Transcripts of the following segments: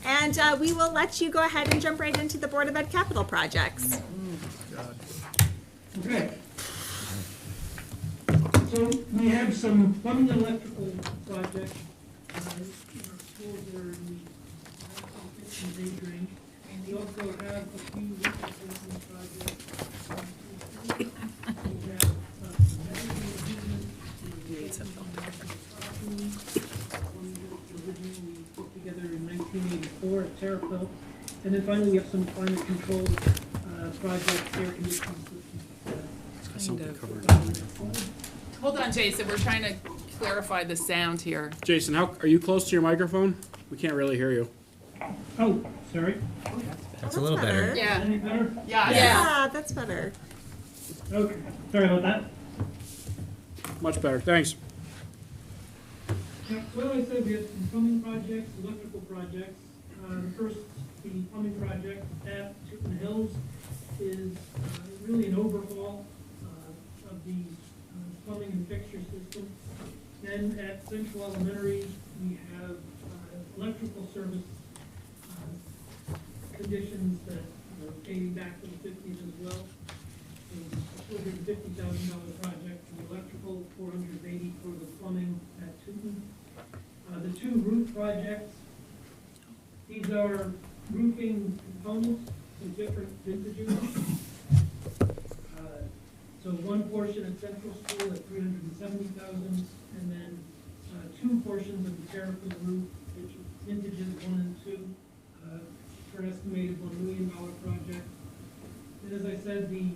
And we will let you go ahead and jump right into the Board of Ed capital projects. Okay. So we have some plumbing and electrical projects. Our schools are in the 15 age range. And we also have a few reconstruction projects. We have originally put together in 1984 at Terrafil. And then finally we have some climate control projects, air conditioning systems. Hold on, Jason, we're trying to clarify the sound here. Jason, are you close to your microphone? We can't really hear you. Oh, sorry. That's a little better. Yeah. Any better? Yeah, that's better. Okay, sorry about that. Much better, thanks. Yeah, well, like I said, we have some plumbing projects, electrical projects. First, the plumbing project at Chicken Hills is really an overhaul of the plumbing and fixture system. Then at Central Elementary, we have electrical service conditions that are dating back to the 50s as well. So $250,000 project for the electrical, $480 for the plumbing at Tooten. The two roof projects, these are roofing components in different vintages. So one portion at Central School at $370,000, and then two portions of the Terrafil roof, which are vintages 1 and 2, for an estimated $1 million project. And as I said, the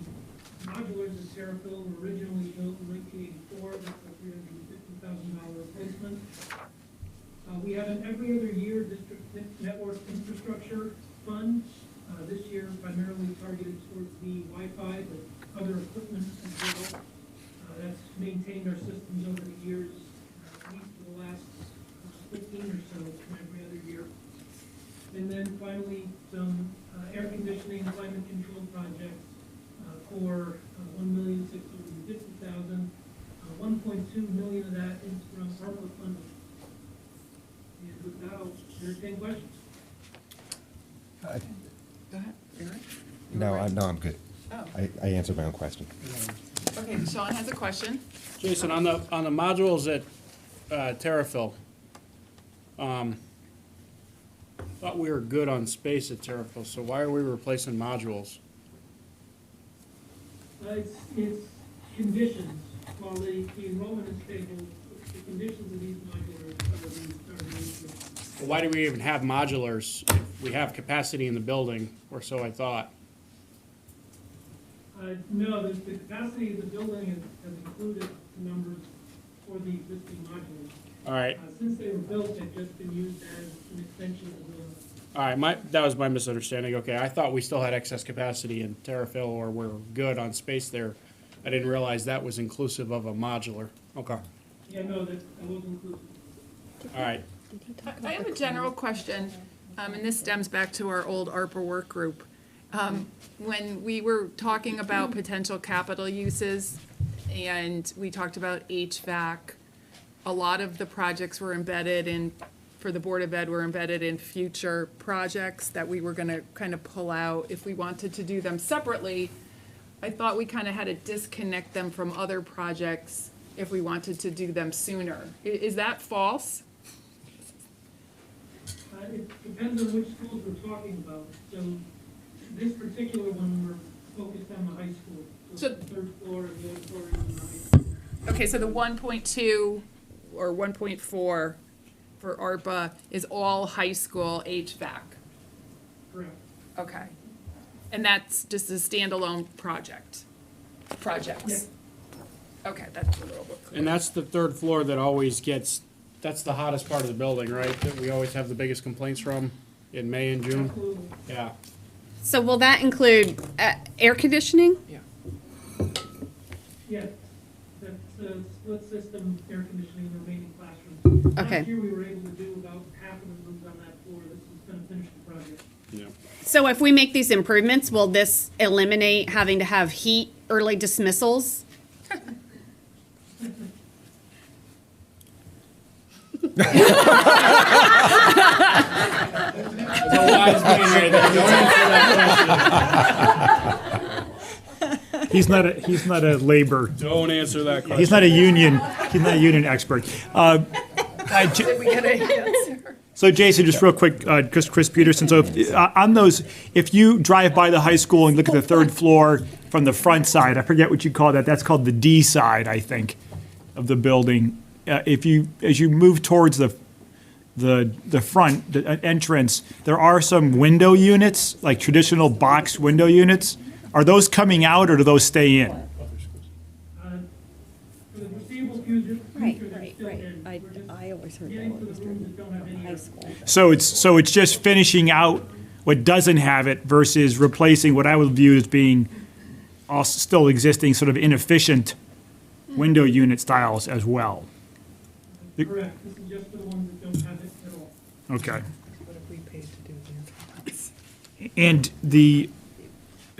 modulars at Terrafil were originally built in 1984. That's a $350,000 replacement. We have an every other year district network infrastructure fund. This year primarily targeted towards the Wi-Fi, but other equipment as well. That's maintained our systems over the years, at least for the last 15 or so, every other year. And then finally, some air conditioning, climate control projects for $1,650,000. $1.2 million of that is from ARPA funding. And with that, I'll entertain questions. Go ahead, Eric. No, I'm good. Oh, I answered my own question. okay, Sean has a question. Jason, on the modules at Terrafil, thought we were good on space at Terrafil, so why are we replacing modules? It's conditions. While the enrollment is stable, the conditions of these modulars are the issue. Well, why do we even have modulars if we have capacity in the building, or so I thought? No, the capacity of the building has included the numbers for the existing modulars. All right, Since they were built, they've just been used as an extension of the building. all right, that was my misunderstanding. Okay, I thought we still had excess capacity in Terrafil, or we're good on space there. I didn't realize that was inclusive of a modular. Okay, Yeah, no, that was inclusive. all right. I have a general question, and this stems back to our old ARPA work group. When we were talking about potential capital uses, and we talked about HVAC, a lot of the projects were embedded in, for the Board of Ed, were embedded in future projects that we were gonna kind of pull out. If we wanted to do them separately, I thought we kind of had to disconnect them from other projects if we wanted to do them sooner. Is that false? It depends on which schools we're talking about. So this particular one, we're focused on the high school. So So- the third floor of the auditorium and the high school. Okay, so the 1.2 or 1.4 for ARPA is all high school HVAC? Correct. Okay. And that's just a standalone projects? Okay, that's a little bit clear. And that's the third floor that always gets, that's the hottest part of the building, right? That we always have the biggest complaints from in May and June? Absolutely. Yeah. So will that include air conditioning? Yeah. Yes, that's a split system air conditioning in the remaining classrooms. Okay. Last year, we were able to do about half of the rooms on that floor. This is gonna finish the project. Yeah. So if we make these improvements, will this eliminate having to have heat early dismissals? eyes being right there. Don't answer that question. He's not a labor, Don't answer that question. he's not a union expert. So Jason, just real quick, Chris Peterson, so on those, if you drive by the high school and look at the third floor from the front side, I forget what you call that, that's called the D side, I think, of the building. As you move towards the front, the entrance, there are some window units, like traditional box window units. Are those coming out or do those stay in? For the foreseeable future, Right, they're right, still right. in. We're just I always heard that getting when to we the rooms that don't have started any high air. school. So it's just finishing out what doesn't have it versus replacing what I would view as being also still existing sort of inefficient window unit styles as well. Correct, this is just for the ones that don't have it at all. Okay. What have we paid to do these? And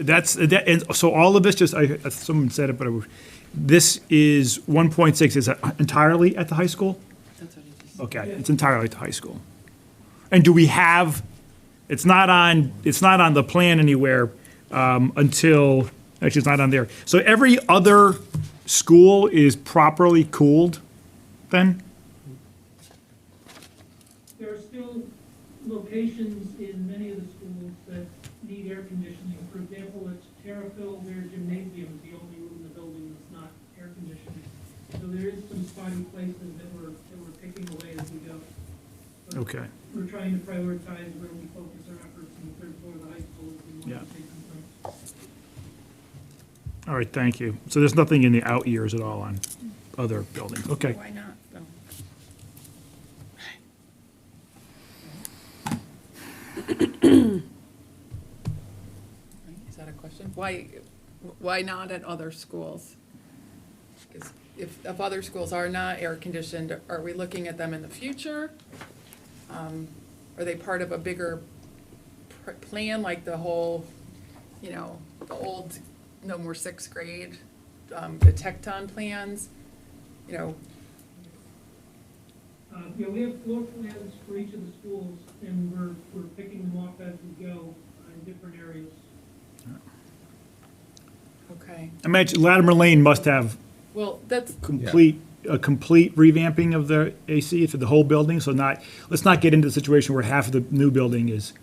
and so all of this, someone said it, but this is 1.6, is it entirely at the high school? That's what he just said. Okay, it's entirely at the high school. And do we have, it's not on the plan anywhere until, actually, it's not on there. So every other school is properly cooled then? There are still locations in many of the schools that need air conditioning. For example, at Terrafil, their gymnasium is the only room in the building that's not air conditioned. So there is some spotty places that we're picking away as we go. But Okay. We're trying to prioritize where we focus our efforts in the third floor of the high school if we Yeah. want to take some time. All right, thank you. So there's nothing in the out years at all on other buildings? Okay. Why not, though? Is that a question? Why not at other schools? 'Cause if other schools are not air conditioned, are we looking at them in the future? Are they part of a bigger plan, like the whole, the old no more sixth grade, the Tecton plans? Yeah, we have floor plans for each of the schools, and we're picking them off as we go in different areas. Okay, I imagine Latimer Lane must have well, that's, a complete revamping of the AC for the whole building, so let's not get into the situation where half of the new building is,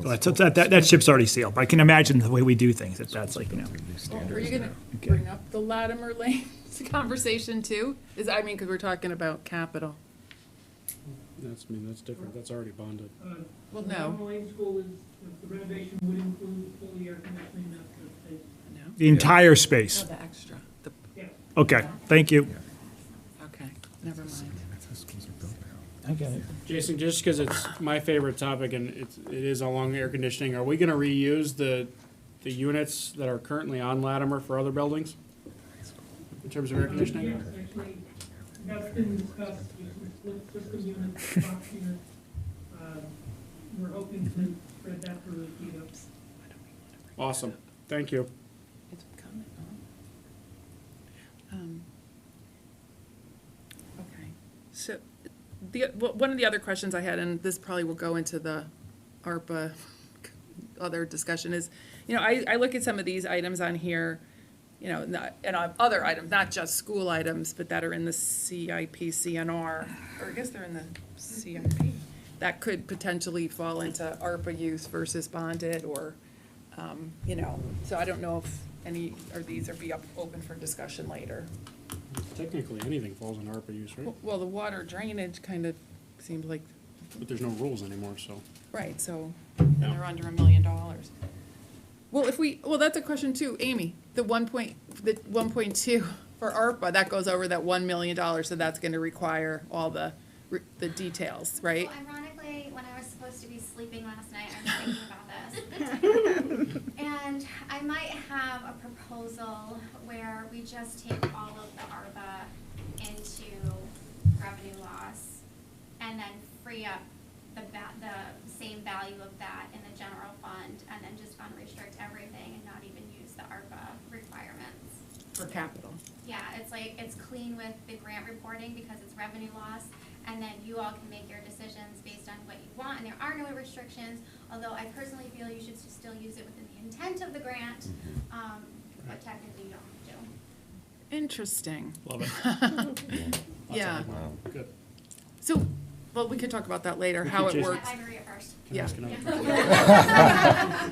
that ship's already sailed. But I can imagine the way we do things, that's like, are you gonna bring up the Latimer Lane conversation too? Because we're talking about capital. That's different. That's already bonded. Well, The no. Latimer Lane School is, the renovation would include fully air conditioning that space. No? the entire space. Oh, the extra, Yeah. Okay, thank you. okay, never mind. I get it. Jason, just because it's my favorite topic and it is along air conditioning, are we going to reuse the units that are currently on Latimer for other buildings in terms of air conditioning? Yes, actually, that's been discussed, with some split system units, box units. We're hoping to spread that for the heat ups. Awesome. Thank you. It's coming on. Okay, so one of the other questions I had, and this probably will go into the ARPA other discussion, is, I look at some of these items on here, and other items, not just school items, but that are in the CIP, CNR, or I guess they're in the CIP, that could potentially fall into ARPA use versus bonded, or, so I don't know if any, or these are open for discussion later. Technically, anything falls in ARPA use, right? Well, the water drainage kind of seems like, But there's no rules anymore, so. right, so, and they're under $1 million. Well, that's a question too, Amy, the 1.2 for ARPA, that goes over that $1 million, so that's gonna require all the details, right? Well, ironically, when I was supposed to be sleeping last night, I was thinking about this. And I might have a proposal where we just take all of the ARPA into revenue loss and then free up the same value of that in the general fund, and then just unrestrict everything and not even use the ARPA requirements. For capital. Yeah, it's clean with the grant reporting because it's revenue loss, and then you all can make your decisions based on what you want, and there are no restrictions, although I personally feel you should still use it within the intent of the grant, but technically you don't have to. Interesting. Love it. Yeah. Wow. Good. So, well, we could talk about that later, how it Jason- works. I agree at first. Can I Yeah. ask another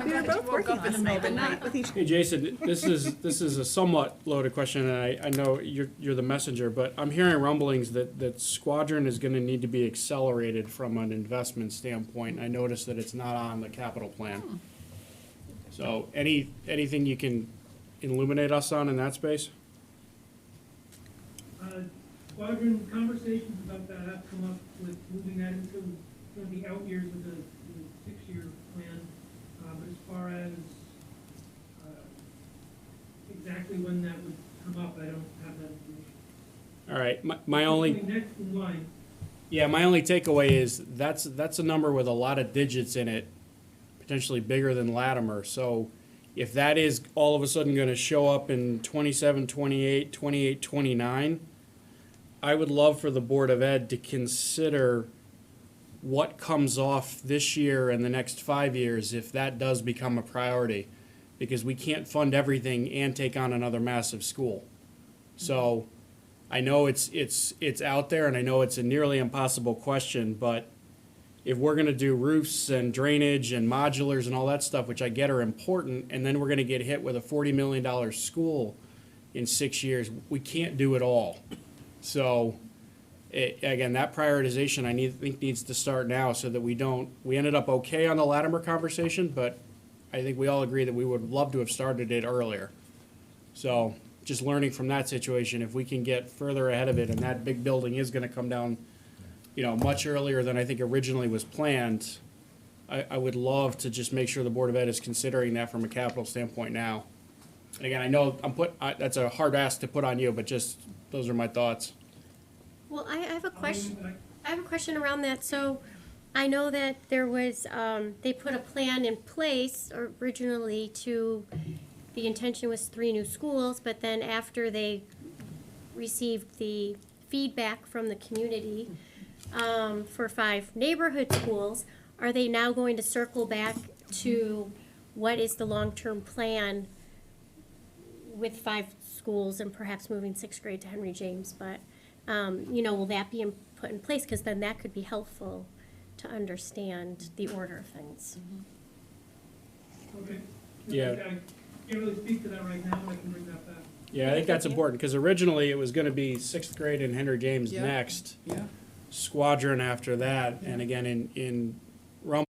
We were both working last night, but not with each. Hey, Jason, this is a somewhat loaded question, and I know you're the messenger, but I'm hearing rumblings that Squadron is gonna need to be accelerated from an investment standpoint. I noticed that it's not on the capital plan. So anything you can illuminate us on in that space? Squadron conversations about that have come up with moving that into one of the out years of the 6-year plan. But as far as exactly when that would come up, I don't have that information. All right, my only. Next in line, Yeah, my only takeaway is that's a number with a lot of digits in it, potentially bigger than Latimer. So if that is all of a sudden going to show up in 27, 28, 28, 29, I would love for the Board of Ed to consider what comes off this year and the next 5 years if that does become a priority, because we can't fund everything and take on another massive school. So I know it's out there, and I know it's a nearly impossible question, but if we're gonna do roofs and drainage and modulars and all that stuff, which I get are important, and then we're gonna get hit with a $40 million school in 6 years, we can't do it all. So, again, that prioritization think needs to start now so that we ended up okay on the Latimer conversation, but I think we all agree that we would love to have started it earlier. So, just learning from that situation, if we can get further ahead of it, and that big building is gonna come down, much earlier than I think originally was planned, I would love to just make sure the Board of Ed is considering that from a capital standpoint now. And again, I know that's a hard ask to put on you, but just, those are my thoughts. Well, I have a question. but I have a question around that. So I know that there was, they put a plan in place originally the intention was 3 new schools, but then after they received the feedback from the community for 5 neighborhood schools, are they now going to circle back to what is the long-term plan with 5 schools and perhaps moving 6th grade to Henry James? But, will that be put in place? Because then that could be helpful to understand the order of things. okay. Yeah. I can't really speak to that right now, but I can bring that back. Yeah, I think that's important, because originally it was gonna be 6th grade and Henry James Yeah. next, Yeah. Squadron after that, and again, in Rum.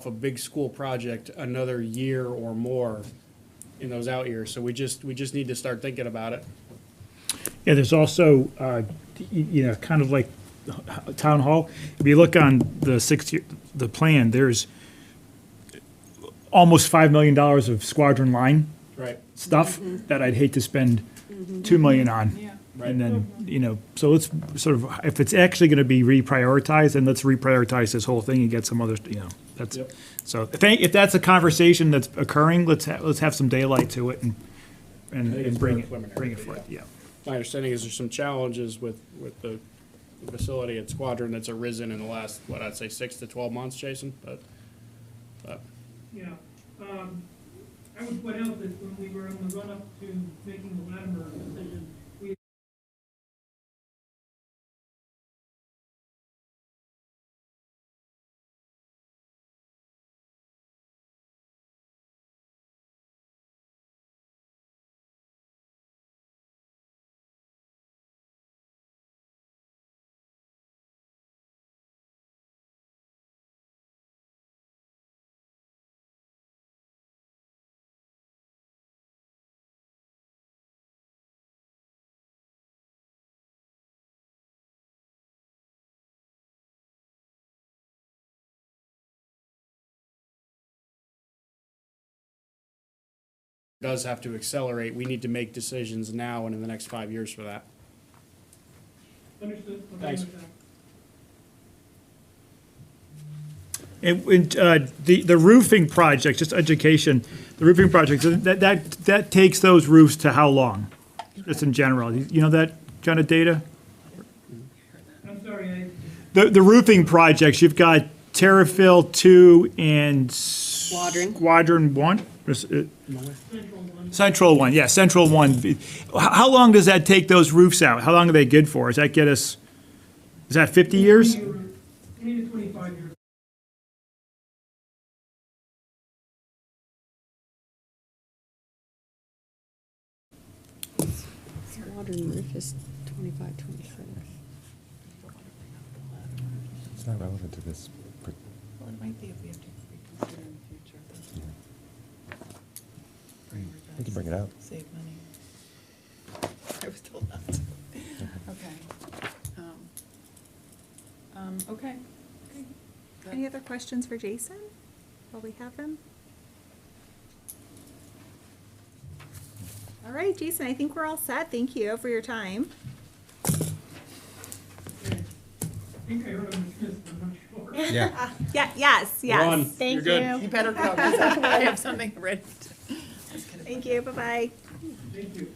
A big school project another year or more in those out years, so we just need to start thinking about it. Yeah, there's also, kind of like Town Hall. If you look on the 6-year, the plan, there's almost $5 million of Squadron line Right. stuff that I'd hate to spend $2 million on. Yeah. And then, so let's sort of, if it's actually gonna be reprioritized, then let's reprioritize this whole thing and get some other, that's, Yep. so if that's a conversation that's occurring, let's have some daylight to it and I think it's bring very it preliminary, forth, yeah. My understanding is there's some challenges with the facility at Squadron that's arisen in the last, I'd say 6 to 12 months, Jason, but Yeah, I would point out that when we were on the run-up to making the Latimer decision, we does have to accelerate. We need to make decisions now and in the next 5 years for that. understood. Okay Thanks. with that. And the roofing project, just education, the roofing project, that takes those roofs to how long? Just in general, you know that kind of data? I'm sorry, The roofing projects, you've got Terrafill 2 and Squadron 1? Central 1, yeah, Central 1. How long does that take those roofs out? How long are they good for? Does that get us, is that 50 years? 20 to 25 years. Modern roof is 25, 26. It's not relevant to this. Well, it might be if we have to reconsider in the future. We can bring it out. Save money. I was told not to. Okay. Okay. Any other questions for Jason while we have him? All right, Jason, I think we're all set. Thank you for your time. I think I heard him dismissed, I'm not sure. Yeah. Yeah, yes, yes. Ron, Thank you're good. you. You better go, 'cause I have something ready. Thank you, bye-bye. Thank you.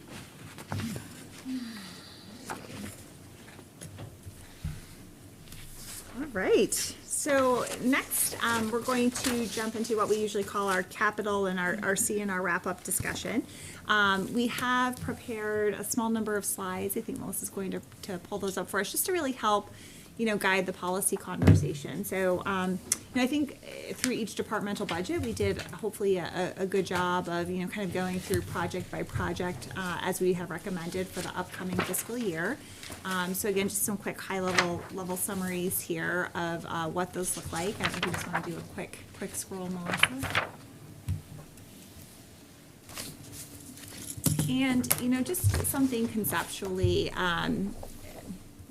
All right, so next, we're going to jump into what we usually call our capital and our CNR wrap-up discussion. We have prepared a small number of slides. I think Melissa's going to pull those up for us, just to really help, guide the policy conversation. So, I think through each departmental budget, we did hopefully a good job of, kind of going through project by project, as we have recommended for the upcoming fiscal year. So again, just some quick high-level summaries here of what those look like. I think we just want to do a quick scroll, Melissa. And, just something conceptually, and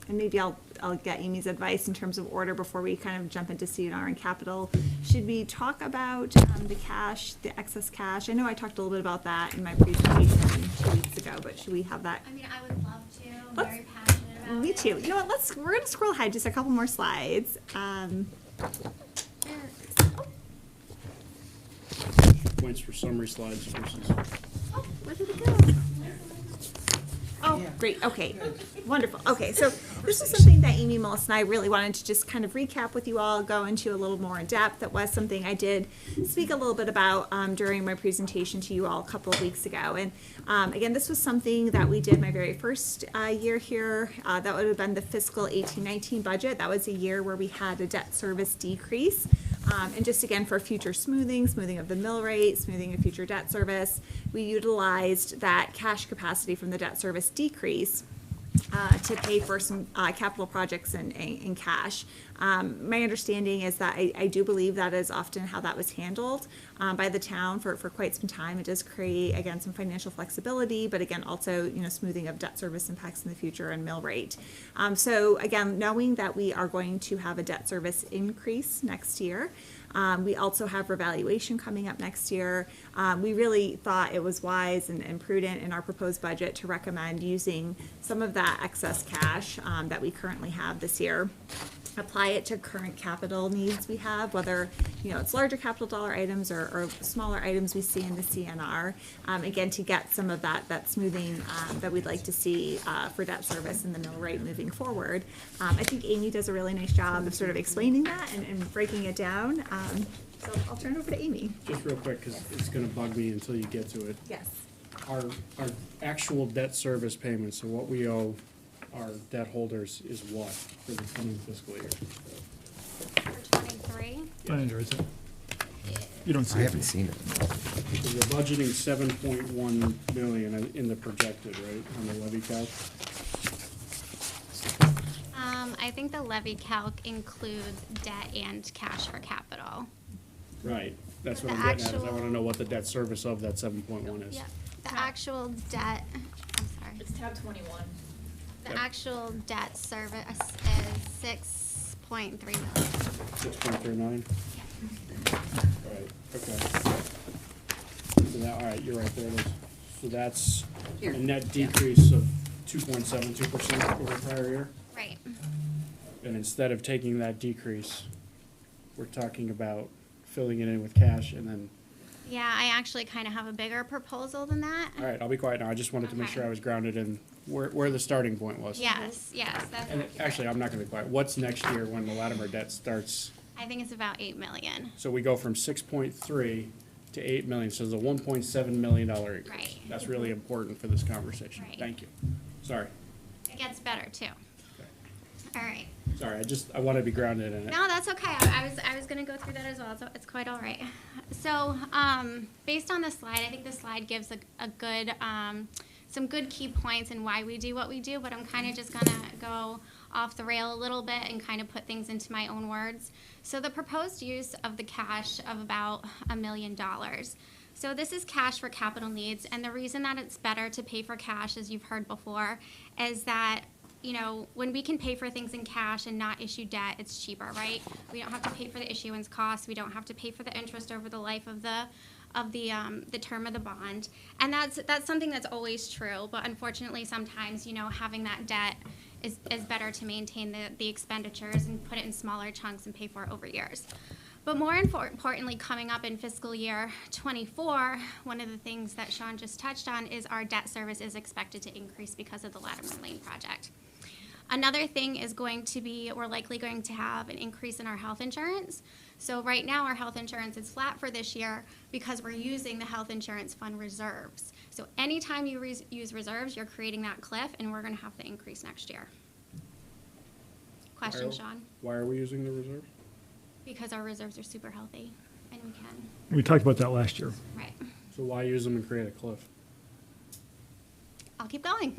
maybe I'll get Amy's advice in terms of order before we kind of jump into CNR and capital. Should we talk about the cash, the excess cash? I know I talked a little bit about that in my presentation 2 weeks ago, but should we have that? I mean, I would love to. I'm Let's- very passionate about it. Me too. You know what, we're gonna scroll ahead just a couple more slides. Points for summary slides versus. Oh, where did it go? Oh, great, okay, wonderful. Okay, so this is something that Amy, Melissa, and I really wanted to just kind of recap with you all, go into a little more in depth. That was something I did speak a little bit about during my presentation to you all a couple of weeks ago. And again, this was something that we did my very first year here. That would have been the fiscal 18-19 budget. That was a year where we had a debt service decrease. And just again, for future smoothing of the mill rate, smoothing of future debt service, we utilized that cash capacity from the debt service decrease to pay for some capital projects in cash. My understanding is that I do believe that is often how that was handled by the town for quite some time. It does create, again, some financial flexibility, but again, also, smoothing of debt service impacts in the future and mill rate. So again, knowing that we are going to have a debt service increase next year, we also have revaluation coming up next year. We really thought it was wise and prudent in our proposed budget to recommend using some of that excess cash that we currently have this year, apply it to current capital needs we have, whether it's larger capital dollar items or smaller items we see in the CNR, again, to get some of that smoothing that we'd like to see for debt service and the mill rate moving forward. I think Amy does a really nice job of sort of explaining that and breaking it down. So I'll turn it over to Amy. Just real quick, because it's gonna bug me until you get to it. Yes. Our actual debt service payments, so what we owe our debt holders is what for the coming fiscal year? For 23. Under, is it? You don't see I it. haven't seen it. So we're budgeting 7.1 million in the projected, right, on the levy calc? I think the levy calc includes debt and cash for capital. Right, that's what The I'm getting at, is I actual- wanna know what the debt service of that 7.1 is. Yep. The actual debt, I'm sorry. It's tab 21. The Yep. actual debt service is 6.3 million. 6.39? Alright, okay. So that, alright, you're right, there it is. So that's a net decrease of 2.72% over prior year? Right. And instead of taking that decrease, we're talking about filling it in with cash and then, Yeah, I actually kind of have a bigger proposal than that. all right, I'll be quiet now. I just wanted to make Okay. sure I was grounded in where the starting point was. Yes, that's And accurate. actually, I'm not gonna be quiet. What's next year when the Latimer debt starts? I think it's about 8 million. So we go from 6.3 to 8 million, so there's a $1.7 million increase. Right. That's really important for this conversation. Right. Thank you. Sorry, It gets better too. All right. sorry, I want to be grounded in it. No, that's okay. I was gonna go through that as well, so it's quite all right. So, based on the slide, I think the slide gives a good, some good key points in why we do what we do, but I'm kind of just gonna go off the rail a little bit and kind of put things into my own words. So the proposed use of the cash of about $1 million. So this is cash for capital needs, and the reason that it's better to pay for cash, as you've heard before, is that, you know, when we can pay for things in cash and not issue debt, it's cheaper, right? We don't have to pay for the issuance costs. We don't have to pay for the interest over the life of the term of the bond. And that's something that's always true. But unfortunately, sometimes, you know, having that debt is better to maintain the expenditures and put it in smaller chunks and pay for it over years. But more importantly, coming up in fiscal year 24, one of the things that Sean just touched on is our debt service is expected to increase because of the Latimer Lane project. Another thing is going to be, we're likely going to have an increase in our health insurance. So right now, our health insurance is flat for this year because we're using the health insurance fund reserves. So anytime you use reserves, you're creating that cliff, and we're gonna have the increase next year. Question, Sean? Why are we using the reserve? Because our reserves are super healthy, and we can, We talked about that last year. right. So why use them and create a cliff? I'll keep going.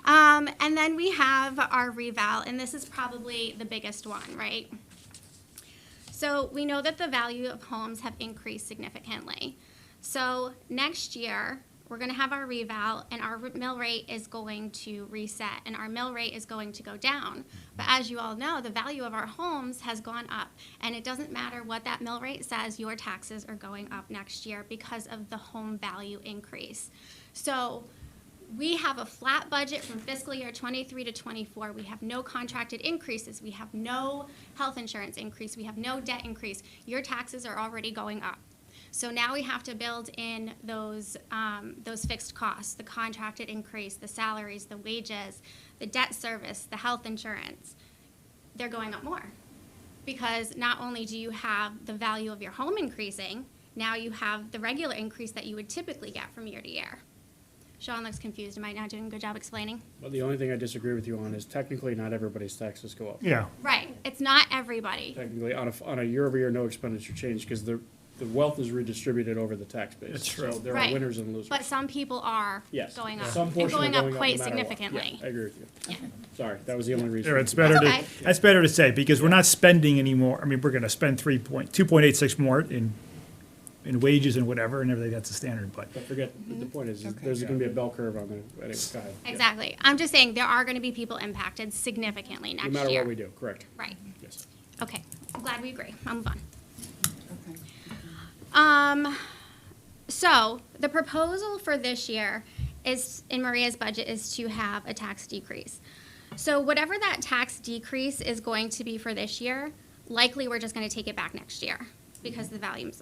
And then we have our reval, and this is probably the biggest one, right? So we know that the value of homes have increased significantly. So next year, we're gonna have our reval, and our mill rate is going to reset, and our mill rate is going to go down. But as you all know, the value of our homes has gone up, and it doesn't matter what that mill rate says, your taxes are going up next year because of the home value increase. So we have a flat budget from fiscal year 23 to 24. We have no contracted increases. We have no health insurance increase. We have no debt increase. Your taxes are already going up. So now we have to build in those fixed costs, the contracted increase, the salaries, the wages, the debt service, the health insurance. They're going up more because not only do you have the value of your home increasing, now you have the regular increase that you would typically get from year to year. Sean looks confused. Am I not doing a good job explaining? Well, the only thing I disagree with you on is technically not everybody's taxes go up. Yeah. Right. It's not everybody. Technically, on a year-over-year, no expenditure change, because the wealth is redistributed over the tax base. That's true. So there are Right. winners and losers. But some people are Yes. going up. Some And portion are going up no quite matter what. significantly. Yeah, I agree with you. Yeah. Sorry, that was the only reason. There, it's better Okay. to, that's better to say, because we're not spending anymore. I mean, we're gonna spend 2.86 more in wages and whatever, and everything, that's the standard, but. But forget, the point is there's gonna be a bell curve on the, anyway, go ahead. Yeah. Exactly. I'm just saying there are going to be people impacted significantly next No year. matter what we do, correct. Right. Yes. Okay. I'm glad we agree. I'll move on. Okay. So the proposal for this year is, in Maria's budget, is to have a tax decrease. So whatever that tax decrease is going to be for this year, likely we're just going to take it back next year because the value of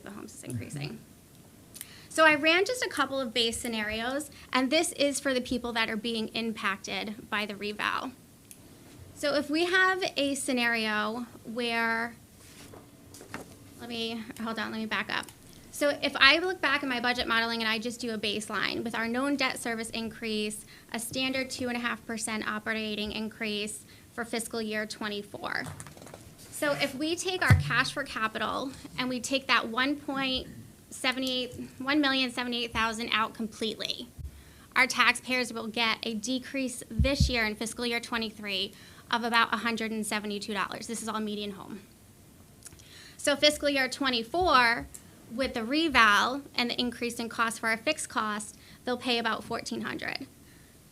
the homes is increasing. So I ran just a couple of base scenarios, and this is for the people that are being impacted by the reval. So if we have a scenario where, let me back up. So if I look back at my budget modeling and I just do a baseline with our known debt service increase, a standard 2.5% operating increase for fiscal year 24. So if we take our cash for capital and we take that 1,078,000 out completely, our taxpayers will get a decrease this year in fiscal year 23 of about $172. This is all median home. So fiscal year 24, with the reval and the increase in cost for our fixed cost, they'll pay about $1,400.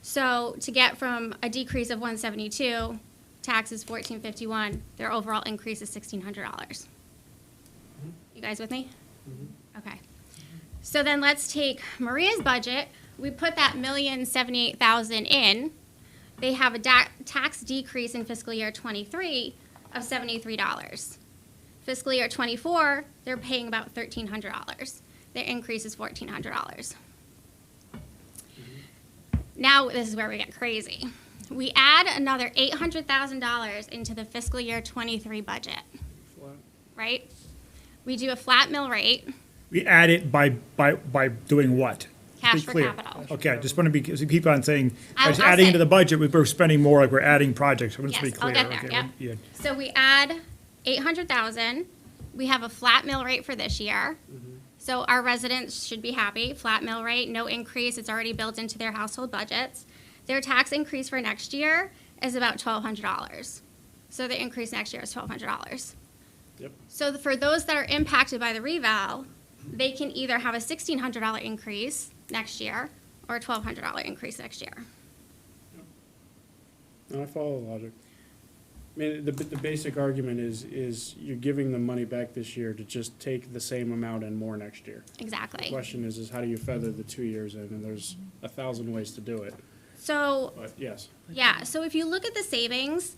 So to get from a decrease of $172, taxes $1,451, their overall increase is $1,600. You guys with me? Okay. So then let's take Maria's budget. We put that $1,078,000 in. They have a tax decrease in fiscal year 23 of $73. Fiscal year '24, they're paying about $1,300. Their increase is $1,400. Now, this is where we get crazy. We add another $800,000 into the fiscal year '23 budget, right? We do a flat mill rate, We add it by doing what? cash Be for clear. capital. Okay, I just want to be, because we keep on saying, I'll by adding say- into the budget, we're spending more like we're adding projects. I want to be Yes, I'll clear. get there, Okay, yep. yeah. So we add 800,000. We have a flat mill rate for this year. So our residents should be happy. Flat mill rate, no increase. It's already built into their household budgets. Their tax increase for next year is about $1,200. So the increase next year is $1,200. Yep. So for those that are impacted by the reval, they can either have a $1,600 increase next year or a $1,200 increase next year. No, I follow the logic. I mean, the basic argument is you're giving them money back this year to just take the same amount and more next year. The Exactly. question is how do you feather the 2 years in, and there's 1,000 ways to do it, So but yes. yeah, so if you look at the savings,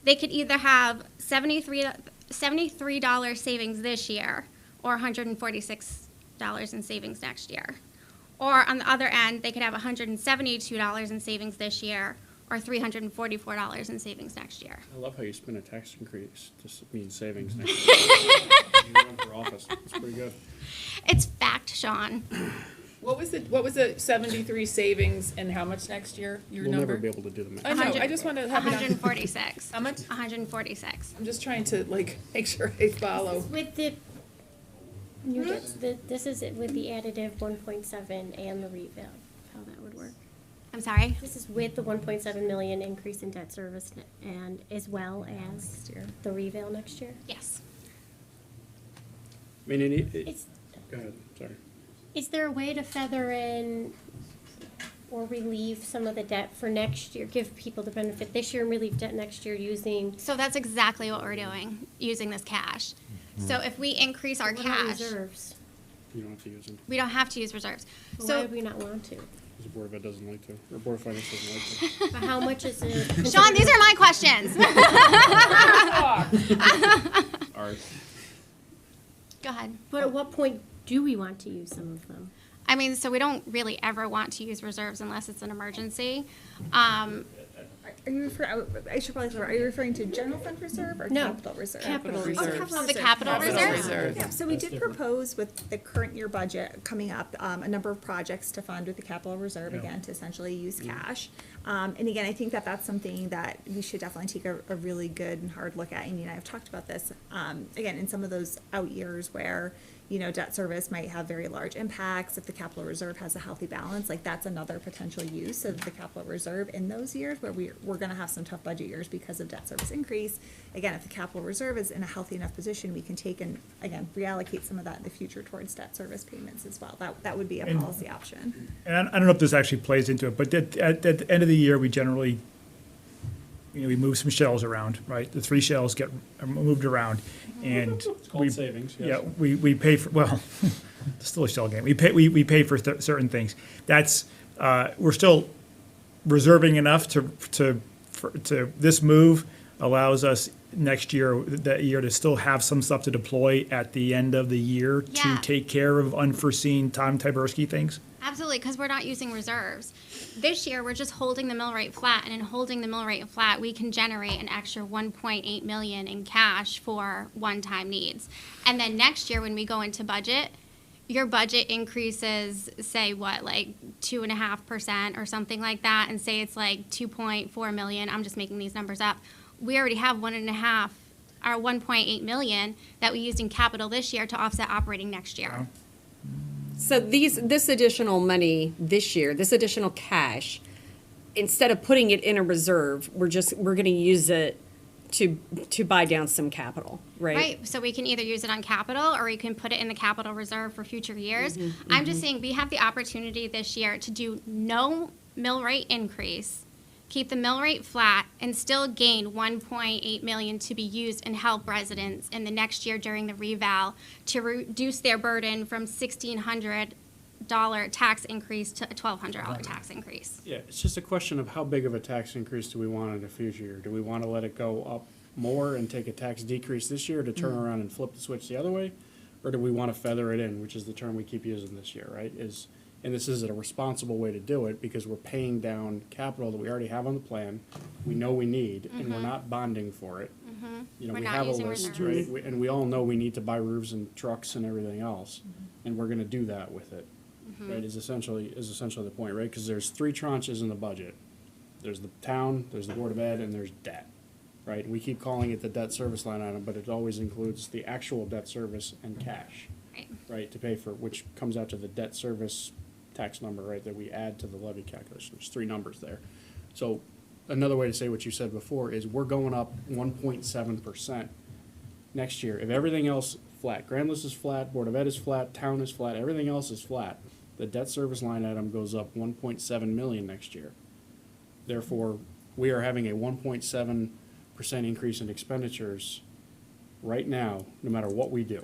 they could either have $73 savings this year or $146 in savings next year. Or on the other end, they could have $172 in savings this year or $344 in savings next year. I love how you spin a tax increase, just means savings next year. You run for office, it's pretty good. It's fact, Sean. What was the 73 savings and how much next year, your We'll number? never be able to do the math. I know, I just want to have it on, 146. how much? 146. I'm just trying to like make sure I follow. With the, this is it with the additive 1.7 and the revale, how that would work. I'm sorry? This is with the 1.7 million increase in debt service and as well as the revale next year? Yes. I mean, Is, go ahead, sorry. is there a way to feather in or relieve some of the debt for next year, give people the benefit this year and relieve debt next year using? So that's exactly what we're doing, using this cash. So if we increase our What about cash, reserves? You don't have to use them, we don't have to use reserves. Why So would we not want to? because the Board of Ed doesn't like to, or Board of Finance doesn't like to. But how much is it? Sean, these are my questions. All right. Go ahead. But at what point do we want to use some of them? I mean, so we don't really ever want to use reserves unless it's an emergency. Are you I should probably clarify, are you referring to general fund reserve or No, capital reserve? capital Oh, reserve. capital Oh, the reserve. capital Capital reserve? reserve. Yeah, so we did propose with the current year budget coming up, a number of projects to fund with the capital reserve, again, to essentially use cash. And again, I think that that's something that we should definitely take a really good and hard look at. Amy and I have talked about this, again, in some of those out years where, you know, debt service might have very large impacts. If the capital reserve has a healthy balance, like that's another potential use of the capital reserve in those years where we're gonna have some tough budget years because of debt service increase. Again, if the capital reserve is in a healthy enough position, we can take and, again, reallocate some of that in the future towards debt service payments as well. That would be a policy option. And I don't know if this actually plays into it, but at the end of the year, we generally, you know, we move some shells around, right? The 3 shells get moved around, and It's called savings, yes. yeah, we pay for, well, it's still a shell game. We pay for certain things. That's we're still reserving enough to this move allows us next year, that year, to still have some stuff to deploy at the end of the year to Yeah. take care of unforeseen Tom Tyberski things. Absolutely, because we're not using reserves. This year, we're just holding the mill rate flat, and in holding the mill rate flat, we can generate an extra 1.8 million in cash for one-time needs. And then next year, when we go into budget, your budget increases, say what, like 2.5% or something like that, and say it's like 2.4 million. I'm just making these numbers up. We already have 1.5 or 1.8 million that we used in capital this year to offset operating next year. So this additional money this year, this additional cash, instead of putting it in a reserve, we're gonna use it to buy down some capital, right? Right, so we can either use it on capital or we can put it in the capital reserve for future years. I'm just saying, we have the opportunity this year to do no mill rate increase, keep the mill rate flat, and still gain 1.8 million to be used and help residents in the next year during the reval to reduce their burden from $1,600 tax increase to a $1,200 tax increase. Yeah, it's just a question of how big of a tax increase do we want in the future year? Do we want to let it go up more and take a tax decrease this year to turn around and flip the switch the other way? Or do we want to feather it in, which is the term we keep using this year, right? And this is a responsible way to do it because we're paying down capital that we already have on the plan, we know we need, and we're not bonding for it. You know, We're we not have a using list, reserves. right? And we all know we need to buy roofs and trucks and everything else, and we're gonna do that with it. Right, is essentially the point, right? Because there's 3 tranches in the budget. There's the town, there's the Board of Ed, and there's debt, right? And we keep calling it the debt service line item, but it always includes the actual debt service and cash, Right. right, to pay for, which comes out to the debt service tax number, right, that we add to the levy calculation. There's 3 numbers there. So another way to say what you said before is we're going up 1.7% next year. If everything else flat, Grand List is flat, Board of Ed is flat, town is flat, everything else is flat, the debt service line item goes up 1.7 million next year. Therefore, we are having a 1.7% increase in expenditures right now, no matter what we do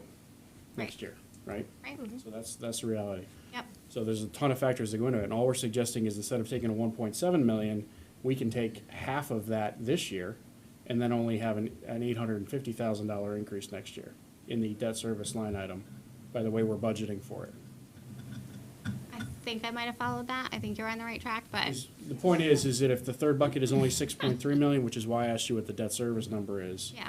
next year, right? Right. So that's the reality. Yep. So there's a ton of factors that go into it, and all we're suggesting is instead of taking a 1.7 million, we can take half of that this year, and then only have an $850,000 increase next year in the debt service line item, by the way we're budgeting for it. I think I might have followed that. I think you're on the right track, but The point is that if the third bucket is only 6.3 million, which is why I asked you what the debt service number is, yeah.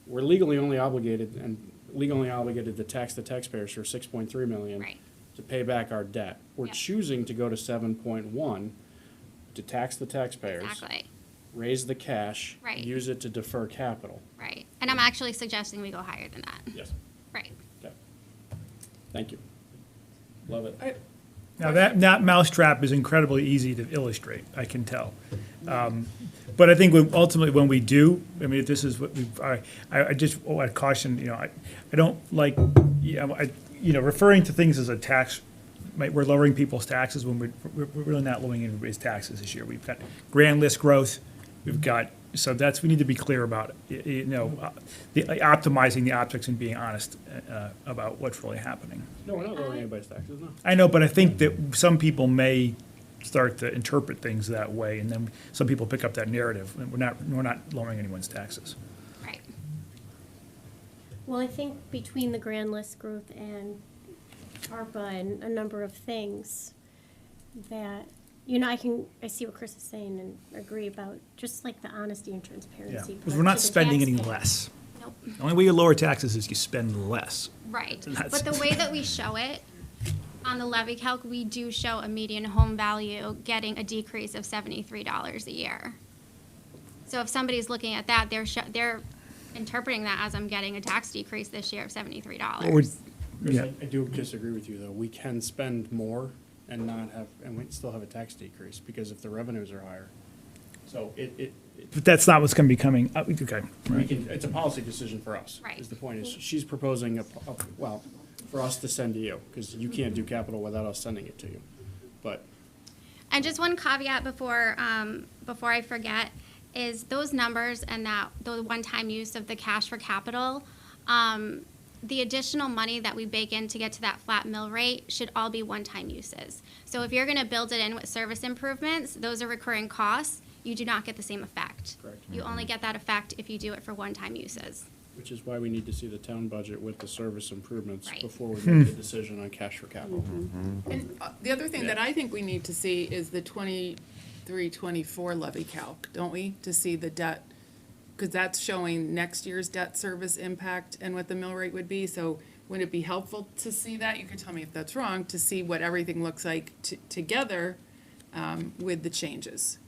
we're legally only obligated to tax the taxpayers for 6.3 million Right. to pay back our debt. We're Yep. choosing to go to 7.1 to tax the taxpayers, Exactly. raise the cash, Right. use it to defer capital. Right. And I'm actually suggesting we go higher than that. Yes. Right. Okay. Thank you. Love it. Now, that mousetrap is incredibly easy to illustrate, I can tell. But I think ultimately when we do, I mean, if this is what I just, I caution, I don't like, referring to things as a tax, we're lowering people's taxes when we're really not lowering anybody's taxes this year. We've got grand list growth, we need to be clear about it, optimizing the optics and being honest about what's really happening. No, we're not lowering anybody's taxes, no. I know, but I think that some people may start to interpret things that way, and then some people pick up that narrative, and we're not lowering anyone's taxes. Right. Well, I think between the grand list growth and ARPA and a number of things that, I see what Chris is saying and agree about, just like the honesty and Yeah, transparency. because but we're not to the spending any taxpayer. less. Nope. The only way you lower taxes is you spend less. Right. That's- But the way that we show it on the levy calc, we do show a median home value getting a decrease of $73 a year. So if somebody's looking at that, they're interpreting that as I'm getting a tax decrease this year of $73. Chris, Chris, I do disagree with you, though. We can spend more and we still have a tax decrease, because if the revenues are higher. So But that's not what's going to be coming, okay. we can, it's a policy decision for us. Right. Is the point is, she's proposing for us to send to you, because you can't do capital without us sending it to you. But And just one caveat before I forget is those numbers and the one-time use of the cash for capital, the additional money that we bake in to get to that flat mill rate should all be one-time uses. So if you're going to build it in with service improvements, those are recurring costs. You do not get the same effect. Correct. You only get that effect if you do it for one-time uses. which is why we need to see the town budget with the service improvements Right. before we make the decision on cash for capital. And the other thing that I think we need to see is the 23-24 levy calc, don't we? To see the debt, because that's showing next year's debt service impact and what the mill rate would be. So wouldn't it be helpful to see that? You can tell me if that's wrong, to see what everything looks like together with the changes.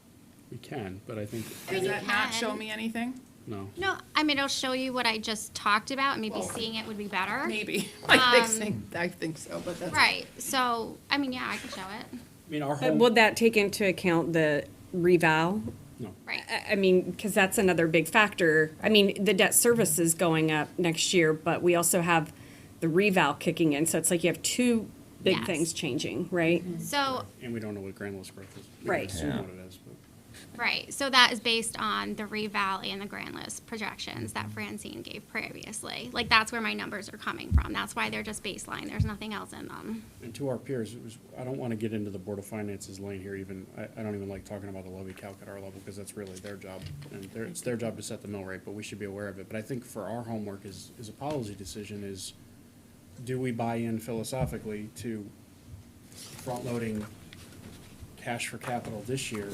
We can, but I think, I mean, Does you that not can. show me anything? no. No, I mean, it'll show you what I just talked about, and maybe seeing it would be better. Maybe. I think so, but that's. Right, so, I mean, yeah, I can show it, I mean, our But whole, would that take into account the reval? no. right. I mean, because that's another big factor. I mean, the debt service is going up next year, but we also have the reval kicking in. So it's like you have two big Yes. things changing, right? So, And we don't know what granular growth is. We can Right. assume what it is, but. Right, so that is based on the reval and the grand list projections that Francine gave previously. Like, that's where my numbers are coming from. That's why they're just baseline. There's nothing else in them. And to our peers, I don't want to get into the Board of Finance's lane here even. I don't even like talking about the levy calc at our level because that's really their job. And it's their job to set the mill rate, but we should be aware of it. But I think for our homework is a policy decision is, do we buy in philosophically to front-loading cash for capital this year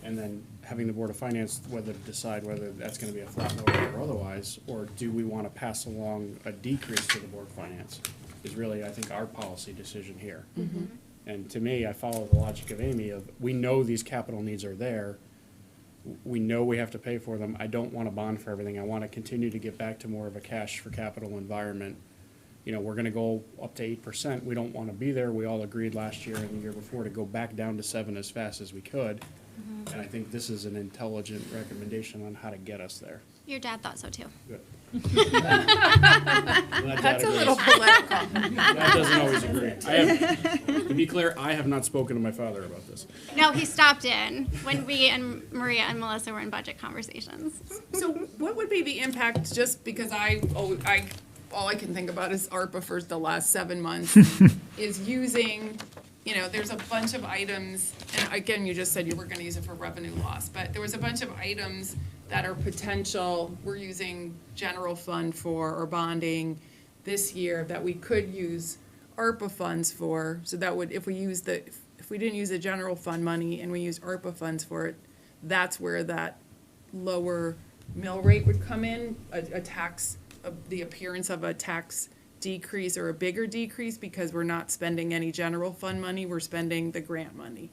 and then having the Board of Finance whether to decide whether that's going to be a flat load or otherwise, or do we want to pass along a decrease to the Board of Finance is really, I think, our policy decision here. And to me, I follow the logic of Amy of, we know these capital needs are there. We know we have to pay for them. I don't want to bond for everything. I want to continue to get back to more of a cash for capital environment. You know, we're going to go up to 8%. We don't want to be there. We all agreed last year and the year before to go back down to 7 as fast as we could. And I think this is an intelligent recommendation on how to get us there. Your dad thought so too. Good. That's a little political. Dad doesn't always agree. To be clear, I have not spoken to my father about this. No, he stopped in when we and Maria and Melissa were in budget conversations. So what would be the impact, just because all I can think about is ARPA for the last 7 months, is using, you know, there's a bunch of items, and again, you just said you were gonna use it for revenue loss, but there was a bunch of items that are potential, we're using general fund for, or bonding this year, that we could use ARPA funds for, so that would, if we didn't use the general fund money and we use ARPA funds for it, that's where that lower mill rate would come in, a tax, the appearance of a tax decrease or a bigger decrease, because we're not spending any general fund money, we're spending the grant money.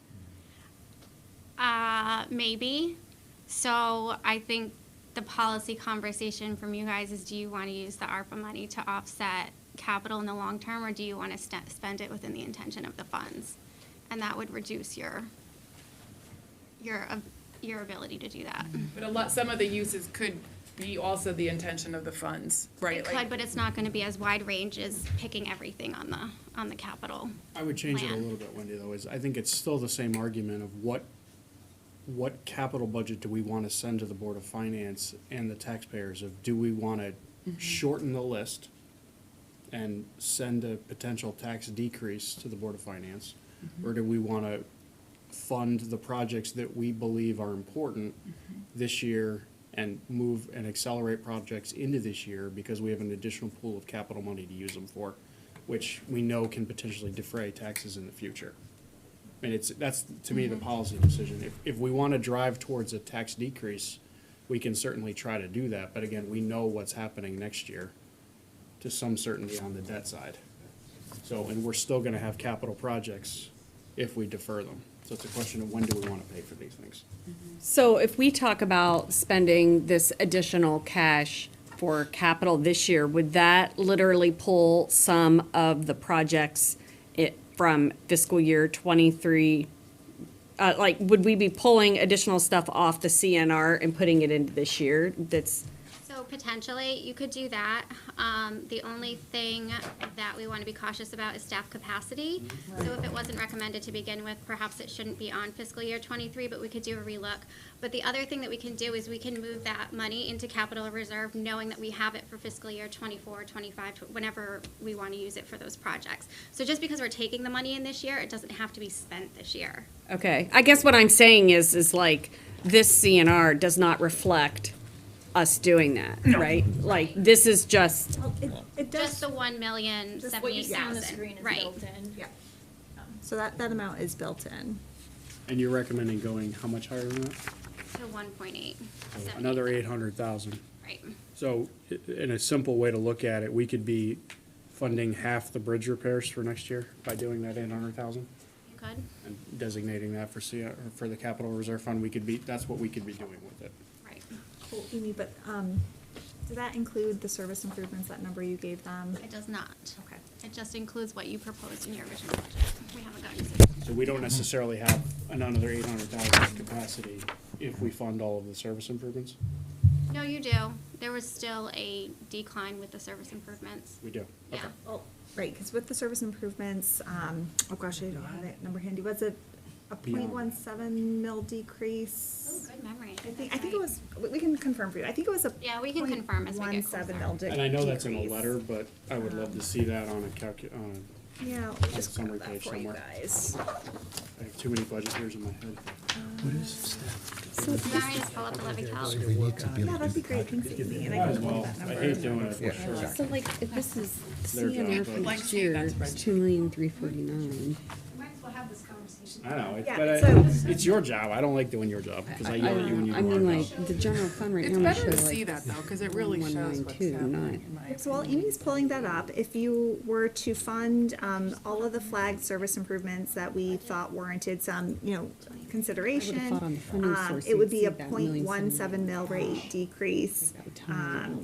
Maybe. So I think the policy conversation from you guys is, do you want to use the ARPA money to offset capital in the long term, or do you want to spend it within the intention of the funds? And that would reduce your ability to do that. But some of the uses could be also the intention of the funds, right? It could, but it's not going to be as wide range as picking everything on the capital. I would change it a plan. little bit, Wendy, though, is I think it's still the same argument of what capital budget do we want to send to the Board of Finance and the taxpayers, of do we want to shorten the list and send a potential tax decrease to the Board of Finance, or do we want to fund the projects that we believe are important this year and move and accelerate projects into this year because we have an additional pool of capital money to use them for, which we know can potentially defray taxes in the future. I mean, that's to me the policy decision. If we want to drive towards a tax decrease, we can certainly try to do that. But again, we know what's happening next year to some certainty on the debt side. So, and we're still going to have capital projects if we defer them. So it's a question of when do we want to pay for these things? So if we talk about spending this additional cash for capital this year, would that literally pull some of the projects from fiscal year '23? Like, would we be pulling additional stuff off the CNR and putting it into this year? So potentially, you could do that. The only thing that we want to be cautious about is staff capacity. So if it wasn't recommended to begin with, perhaps it shouldn't be on fiscal year '23, but we could do a relook. But the other thing that we can do is we can move that money into capital reserve, knowing that we have it for fiscal year '24, '25, whenever we want to use it for those projects. So just because we're taking the money in this year, it doesn't have to be spent this year. Okay, I guess what I'm saying is like, this CNR does not reflect us doing that, right? Like, this is just, It does. Just the 1,078,000. Right. Yeah. So that amount is built in. And you're recommending going how much higher than that? So 1.8. Another 800,000. Right. So in a simple way to look at it, we could be funding half the bridge repairs for next year by doing that 800,000 You could. and designating that for for the capital reserve fund. That's what we could be doing with it. Right. Cool, Amy, but does that include the service improvements, that number you gave them? It does not. Okay. It just includes what you proposed in your original budget. We haven't gotten to it. So we don't necessarily have another 800,000 capacity if we fund all of the service improvements? No, you do. There was still a decline with the service improvements. We do. Yeah. Okay. Oh, right, because with the service improvements, oh gosh, I don't have that number handy. Was it a Beyond. 0.17 mil decrease. Oh, good memory. I think it was, we can confirm for you, I think it was a Yeah, we can confirm as we get closer. 0.17 mil decrease. And I know that's in a letter, but I would love to see that on a Yeah, let me just summary grab that page for you somewhere. guys. I have too many budget years in my head. So, You want me to just pull up the levy calc? yeah, that'd be great, thanks, Amy, and I Might can as pull well, that I number. hate doing it, for sure. So like, if this is Their CNR job, for but- next year, it's 2,349,000. Might as well have this conversation. I know, Yeah, but so- it's your job, I don't like doing your job, because I yell at you when you I do mean, our like, job. the general fund right It's now, we better show to see like that though, because it really shows what's 192, happening, not- in my So while opinion. Amy's pulling that up, if you were to fund all of the flagged service improvements that we thought warranted some, consideration, thought on the funding source it would you'd be a see that 0.17 mil rate decrease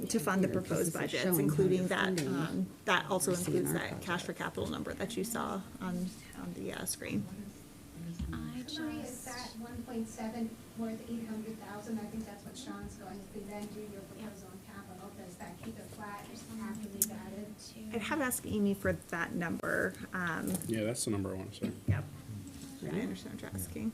to fund the Here, 'cause proposed this is budgets, showing how including you're that, funding that also the includes CNR that cash for capital number that you saw on the screen. I Maria, is just, that 1.7 worth 800,000? I think that's what Sean's going, if we then do your proposal on capital, does that keep it flat after we've added? I'd have to ask Amy for that number. Yeah, that's the number I want to say. Yep. Yeah, I understand what you're asking.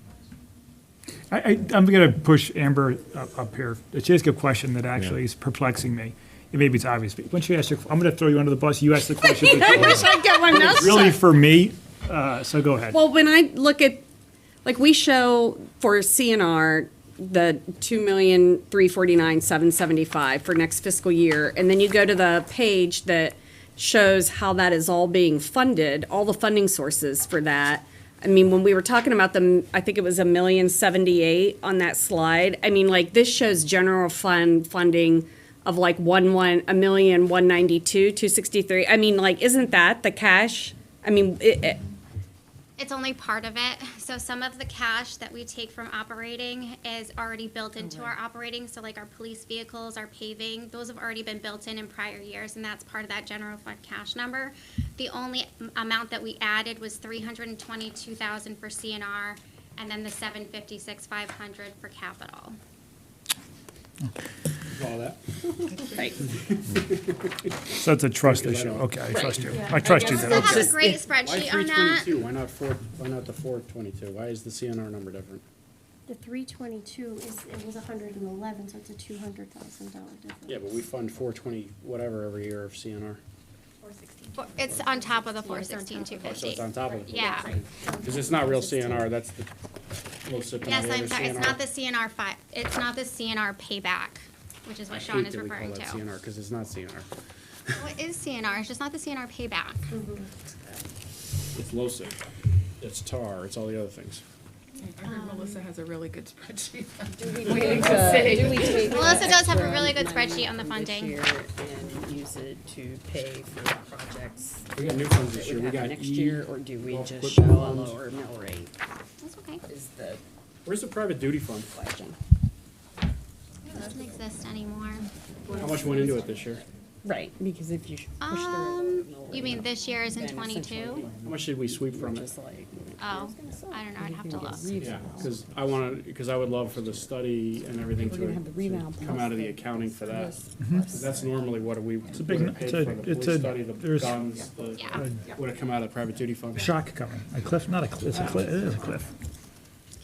I'm going to push Amber up here. She has a question that actually is perplexing me. Maybe it's obvious, but once you ask I'm going to throw you under the bus. You ask the question. I wish I'd get one It's really for me, so go ahead. Well, when I look at, like, we show for CNR, the 2,349,775 for next fiscal year, and then you go to the page that shows how that is all being funded, all the funding sources for that. I mean, when we were talking about I think it was 1,078,000 on that slide. I mean, like, this shows general fund funding of like 1,192,263. I mean, like, isn't that the cash? I mean, it's only part of it. So some of the cash that we take from operating is already built into our operating. So like our police vehicles, our paving, those have already been built in prior years, and that's part of that general fund cash number. The only amount that we added was 322,000 for CNR, and then the 756,500 for capital. All that. So it's a trust issue. Okay, I trust you. I trust you We then. still have Okay. a great Why spreadsheet on that. 322? Why not the 422? Why is the CNR number different? The 322 it was 111, so it's a $200,000 difference. Yeah, but we fund 420 whatever every year of CNR. It's on top of the Yeah, it's on top 416, of it. Oh, so 250. it's on top of it. Yeah. Because it's not real CNR, that's the low SIP and all Yes, the I'm other sorry, it's CNR. not the it's not the CNR payback, which is I what Sean hate is that we call referring that to. CNR, because it's not CNR. What is CNR? It's just not the CNR payback. It's low SIP, it's TAR, it's all the other things. I heard Melissa has a really good spreadsheet. Melissa does have a really good spreadsheet on the funding. And use it to pay for projects We got new funds this that year, we we have got next E, year, or do we golf just equipment show a funds. lower mill rate That's okay. is the Where's the private duty fund? question. It doesn't exist anymore. How much went into it this year? Right, because if you push through a lower mill rate. You mean this year is in then essentially 22? How much did we sweep from it? Just like. Oh, I don't know, I'd have to look. Yeah, because I would love for the study and everything We're gonna have the rebound to come plus out of the the- accounting for that. plus- That's normally what we a would big- have paid it's a- for the it's police a- study, the there's- guns, Yeah. would have come out of the private duty fund. Shock coming. A cliff, not a cliff. It's a cliff. It is a cliff.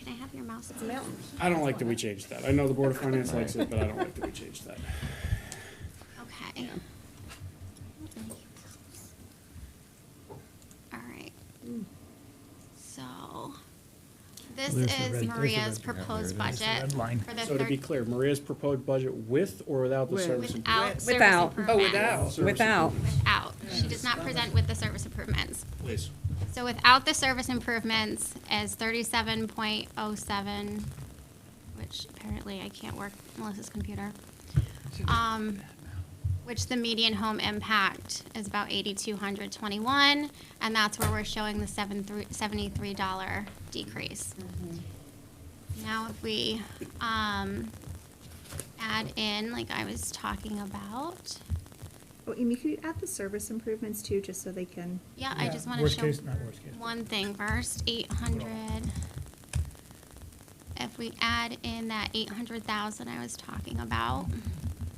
Can I have your mouse? I don't like that we changed that. I know the Board of Finance likes it, but I don't like that we changed that. Okay. All right. So, this There's the red- is there's the Maria's red- proposed There's the red budget line. for the So to be clear, Maria's proposed budget with or without the service improvement? without service Without. improvements. Without. Without. She does not present with the service improvements. Please. So without the service improvements is 37.07, which apparently I can't work Melissa's computer. Which the median home impact is about 8,221, and that's where we're showing the $73 decrease. Now if we add in, like I was talking about, Oh, Amy, could you add the service improvements too, just so they can? yeah, I just want to Worst show case, not worst case. one thing first, 800. If we add in that 800,000 I was talking about,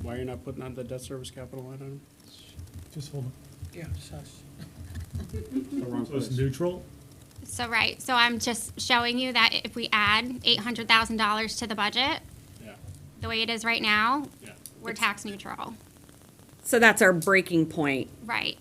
Why are you not putting on the debt service capital line item? Just hold on. The wrong So it's place. neutral? So, right, so I'm just showing you that if we add $800,000 to the budget, Yeah, the way it is right now, yeah. we're tax neutral. So that's our breaking point. Right.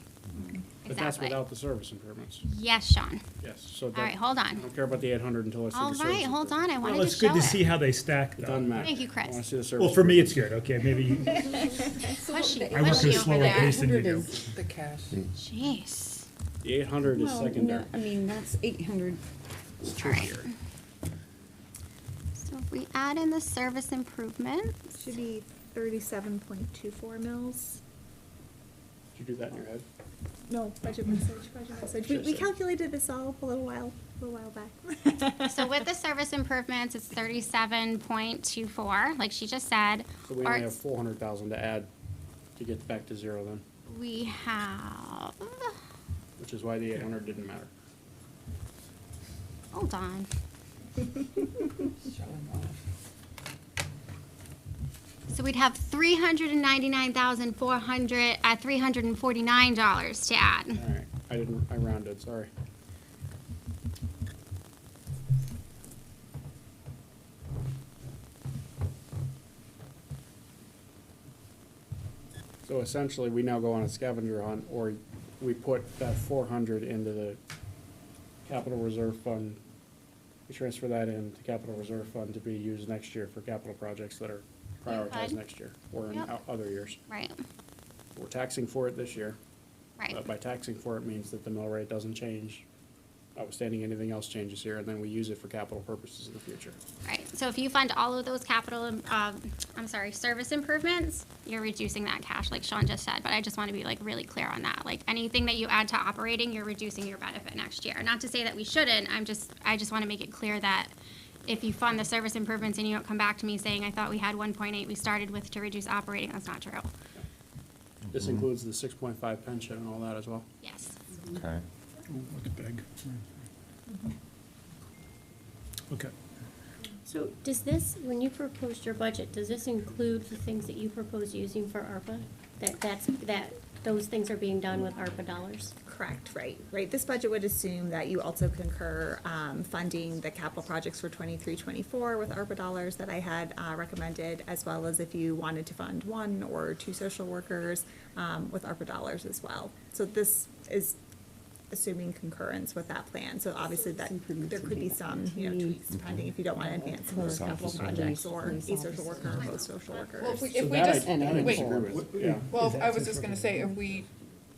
But that's Exactly. without the service improvements. Yes, Sean. Yes, so All right, that, hold I on. don't care about the 800 until I see the All service. right, hold on, I wanted Well, to it's show good to see it. how they stack, It doesn't though. matter. Thank you, I Chris. wanna see the service. Well, for me, it's good, okay, maybe you, Hushy, I work at a hushy over slower there. pace than you do. The cash. Jeez. The 800 is Well, secondary. no, I mean, that's 800. It's All right. trickier. So if we add in the service improvements, Should be 37.24 mils. Did you do that in your head? No, budget message. We calculated this all a little while back. so with the service improvements, it's 37.24, like she just said. So we Or only have it's- 400,000 to add to get back to zero then, We have, which is why the 800 didn't matter. hold on. So we'd have $399,400, $349 to add. All right, I rounded, sorry. So essentially, we now go on a scavenger hunt, or we put that 400 into the capital reserve fund. We transfer that into capital reserve fund to be used next year for capital projects that are prioritized Good. next year, or in Yep. other years. Right, We're taxing for it this year. right. By taxing for it means that the mill rate doesn't change, notwithstanding anything else changes here, and then we use it for capital purposes in the future. Right, so if you fund all of those service improvements, you're reducing that cash, like Sean just said, but I just want to be like really clear on that. Like, anything that you add to operating, you're reducing your benefit next year. Not to say that we shouldn't, I just want to make it clear that if you fund the service improvements and you don't come back to me saying, I thought we had 1.8 we started with to reduce operating, that's not true. This includes the 6.5 pension and all that as well. Yes. Okay. Looks big. Okay. So does this, when you proposed your budget, does this include the things that you propose using for ARPA? Those things are being done with ARPA dollars? Correct, right. This budget would assume that you also concur funding the capital projects for 23-24 with ARPA dollars that I had recommended, as well as if you wanted to fund 1 or 2 social workers with ARPA dollars as well. So this is assuming concurrence with that plan. So obviously that, there could be some, tweaks depending if you don't want to advance some of those capital projects or a social worker or both social workers. Well, if we So just, that I wait, disagree with, yeah. well, I was just gonna say, if we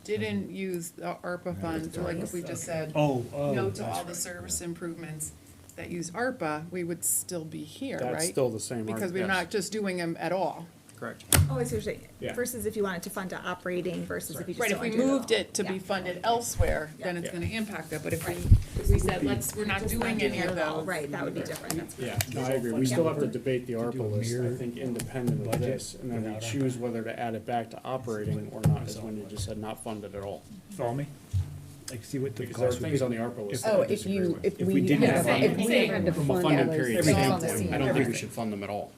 didn't use the ARPA funds, like if we just said Oh, no to all the service improvements that use ARPA, we would still be here, right? That's still the same. Because we're yes. not just doing them at all. Correct. Oh, I see what you're saying. Yeah. Versus if you wanted to fund to operating versus if you just Right, if don't we want to do moved it to be Yeah. funded elsewhere, then it's Yeah. gonna impact that, but if we said, we're not doing any of those. Right, that would be different. That's Yeah, no, I agree. We still have to debate the ARPA list, I think, independent of this, and then we choose whether to add it back to operating or not, is when you just said not funded at all. Follow me? Like, see what the Because there are cost would things be. on the ARPA list Oh, that I disagree with. If we didn't have Same, funding. same. From a funded period Everything. standpoint, I don't think we should fund them at all.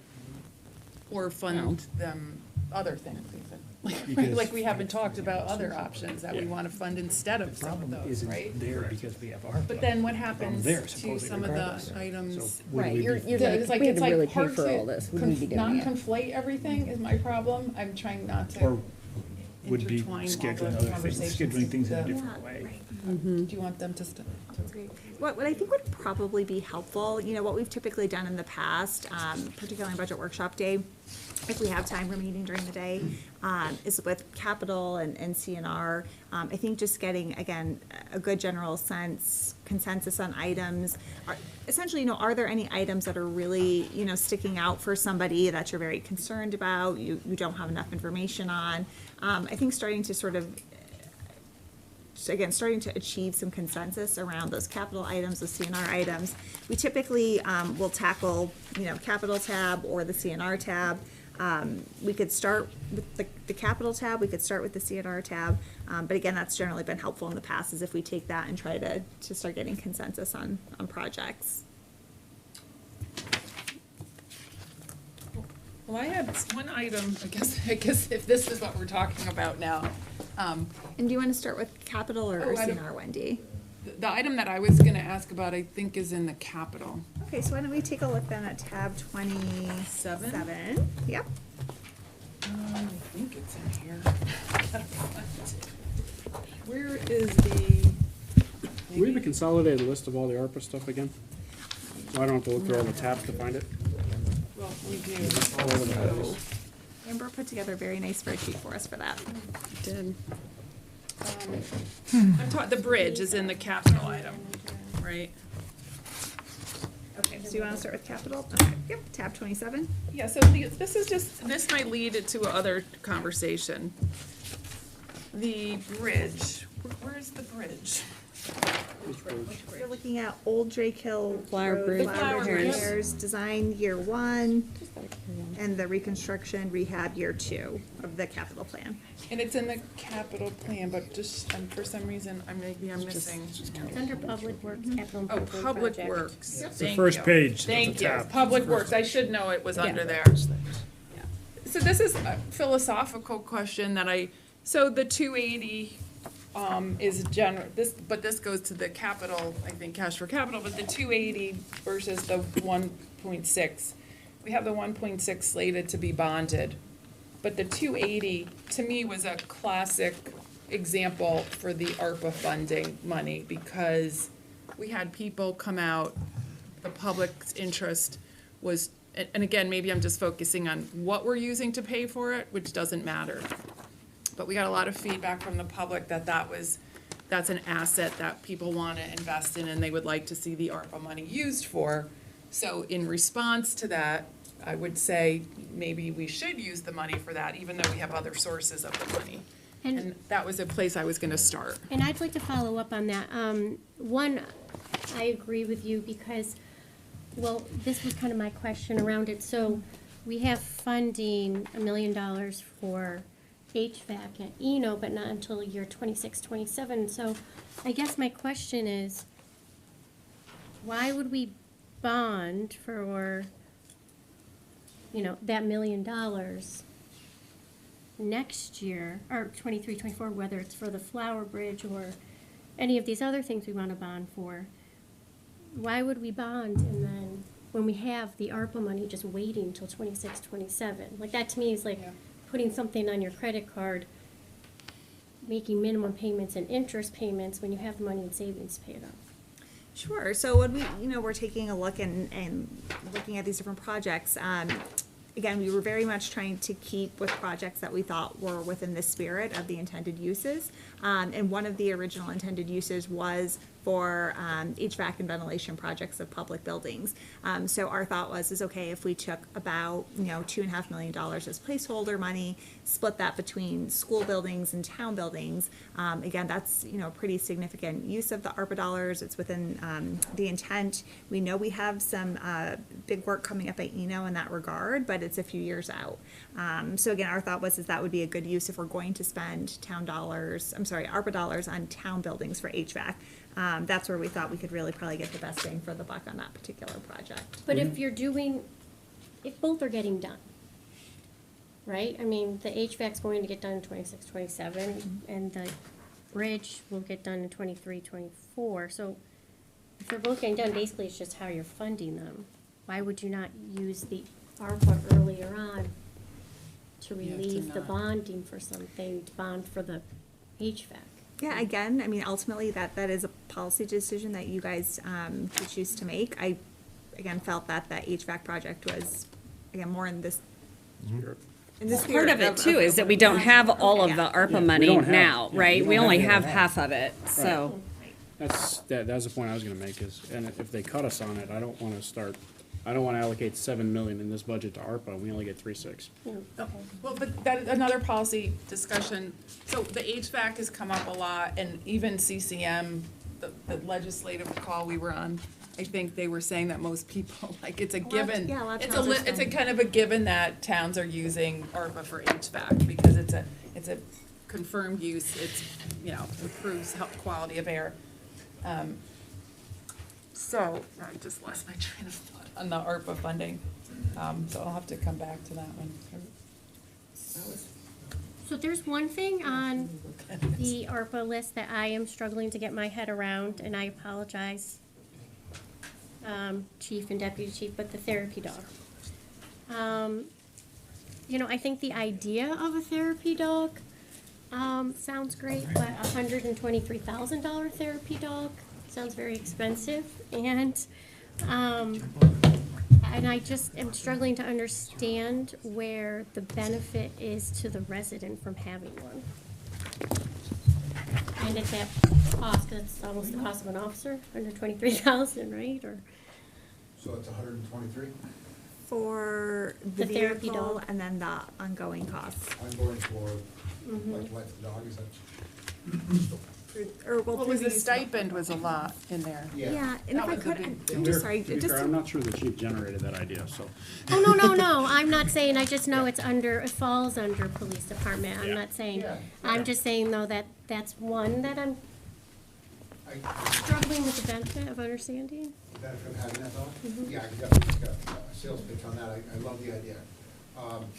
Or fund them other things even. Because- Like we haven't talked about other options that we Yeah. wanna fund instead of some of Problem those, isn't right? there because we have ARPA. But then what happens there, to supposedly, some of regardless. the items? So would Right, we you're be- like, It's like, we had it's to really like pay hard for all to this, we need to do that. non-conflate everything is my problem. I'm trying not to Or would be intertwine all the scheduling other things, conversations. scheduling things in a The- different way. Do you want them to What I think would probably be helpful, what we've typically done in the past, particularly on budget workshop day, if we have time remaining during the day, is with capital and CNR. I think just getting, again, a good general consensus on items. Essentially, are there any items that are really, sticking out for somebody that you're very concerned about, you don't have enough information on? I think starting to starting to achieve some consensus around those capital items, those CNR items. We typically will tackle, capital tab or the CNR tab. We could start with the capital tab, we could start with the CNR tab, but again, that's generally been helpful in the past, is if we take that and try to start getting consensus on projects. Well, I had one item, I guess if this is what we're talking about now. And do you want to start with capital or I don't- CNR, Wendy? The item that I was gonna ask about, I think, is in the capital. Okay, so why don't we take a look then at tab 27? Yep. I think it's in here. Where is the? Do we have a consolidated list of all the ARPA stuff again? So I don't have to look through all the tabs to find it? Well, we do. All over the place. Amber put together a very nice spreadsheet for us for that. Did. I'm talking, the bridge is in the capital item, right? Okay, so you want to start with capital? Okay, yep, tab 27. Yeah, so this is just, this might lead it to other conversation. The bridge, where's the bridge? You're looking at Old Drake Hill Flower Road, Bridge Flower repairs. repairs, design year 1, and the reconstruction rehab year 2 of the capital plan. And it's in the capital plan, but just, for some reason, maybe I'm missing. It's under Public Works, Capital Oh, Improvement Public Project. Works. The Thank first you. page, at the Thank you. top. Public Works, I should know it was under there. So this is a philosophical question that so the 280 is but this goes to the capital, I think, cash for capital, but the 280 versus the 1.6. We have the 1.6 slated to be bonded, but the 280, to me, was a classic example for the ARPA funding money, because we had people come out, the public's interest was, and again, maybe I'm just focusing on what we're using to pay for it, which doesn't matter. But we got a lot of feedback from the public that that's an asset that people want to invest in and they would like to see the ARPA money used for. So in response to that, I would say maybe we should use the money for that, even though we have other sources of the money. And that was a place I was gonna start. And I'd like to follow up on that. One, I agree with you because, well, this was kind of my question around it. So we have funding $1 million for HVAC at Eno, but not until year 26, 27. So I guess my question is, why would we bond for, that $1 million next year, or 23, 24, whether it's for the Flower Bridge or any of these other things we want to bond for? Why would we bond and then, when we have the ARPA money just waiting till 26, 27? Like, that to me is like putting something on your credit card, making minimum payments and interest payments when you have money in savings paid off. Sure. So when we're taking a look and looking at these different projects, again, we were very much trying to keep with projects that we thought were within the spirit of the intended uses. And one of the original intended uses was for HVAC and ventilation projects of public buildings. So our thought is okay if we took about $2.5 million as placeholder money, split that between school buildings and town buildings. Again, that's a pretty significant use of the ARPA dollars. It's within the intent. We know we have some big work coming up at Eno in that regard, but it's a few years out. So again, our thought is that would be a good use if we're going to spend ARPA dollars on town buildings for HVAC. That's where we thought we could really probably get the best bang for the buck on that particular project. But if both are getting done, right? I mean, the HVAC's going to get done in 26, 27, and the bridge will get done in 23, 24. So if they're both getting done, basically it's just how you're funding them. Why would you not use the ARPA earlier on to relieve the not. bonding for something, to bond for the HVAC? Yeah, again, ultimately that is a policy decision that you guys could choose to make. I, again, felt that HVAC project was, again, more in this. In this Part of it too is that we don't have all of the ARPA money don't have- now, yeah, right? we We don't only have have half of it, so. That's the point I was gonna make and if they cut us on it, I don't wanna allocate $7 million in this budget to ARPA, we only get 3.6. Well, but that, another policy discussion, so the HVAC has come up a lot, and even CCM, the legislative call we were on, I think they were saying that most people, it's a given. yeah, a lot of It's towns are it's a spending. kind of a given that towns are using ARPA for HVAC, because it's a confirmed use, improves health, quality of air. So, I just lost my train of thought on the ARPA funding, so I'll have to come back to that one. So there's one thing on the ARPA list that I am struggling to get my head around, and I apologize, chief and deputy chief, but the therapy dog. You know, I think the idea of a therapy dog sounds great, but $123,000 therapy dog sounds very expensive, and I just am struggling to understand where the benefit is to the resident from having one. And at that cost, because it's almost the cost of an officer, $123,000, right? Or So it's 123? For The the therapy vehicle dog. and then the ongoing costs. I'm going for, Mm-hmm. like, life of the dog, is that? Or well, What through was the these- stipend was a lot in there. Yeah, and if That I was a could, big I'm just sorry, To be just, fair, I'm not sure the chief generated that idea, so. oh, no, I'm not saying, I just know it falls under police department. I'm Yeah. not saying, Yeah. I'm just saying though that that's one that I'm struggling with the benefit of understanding. The benefit of having that dog? Mm-hmm. Yeah, I can definitely get a sales pitch on that, I love the idea.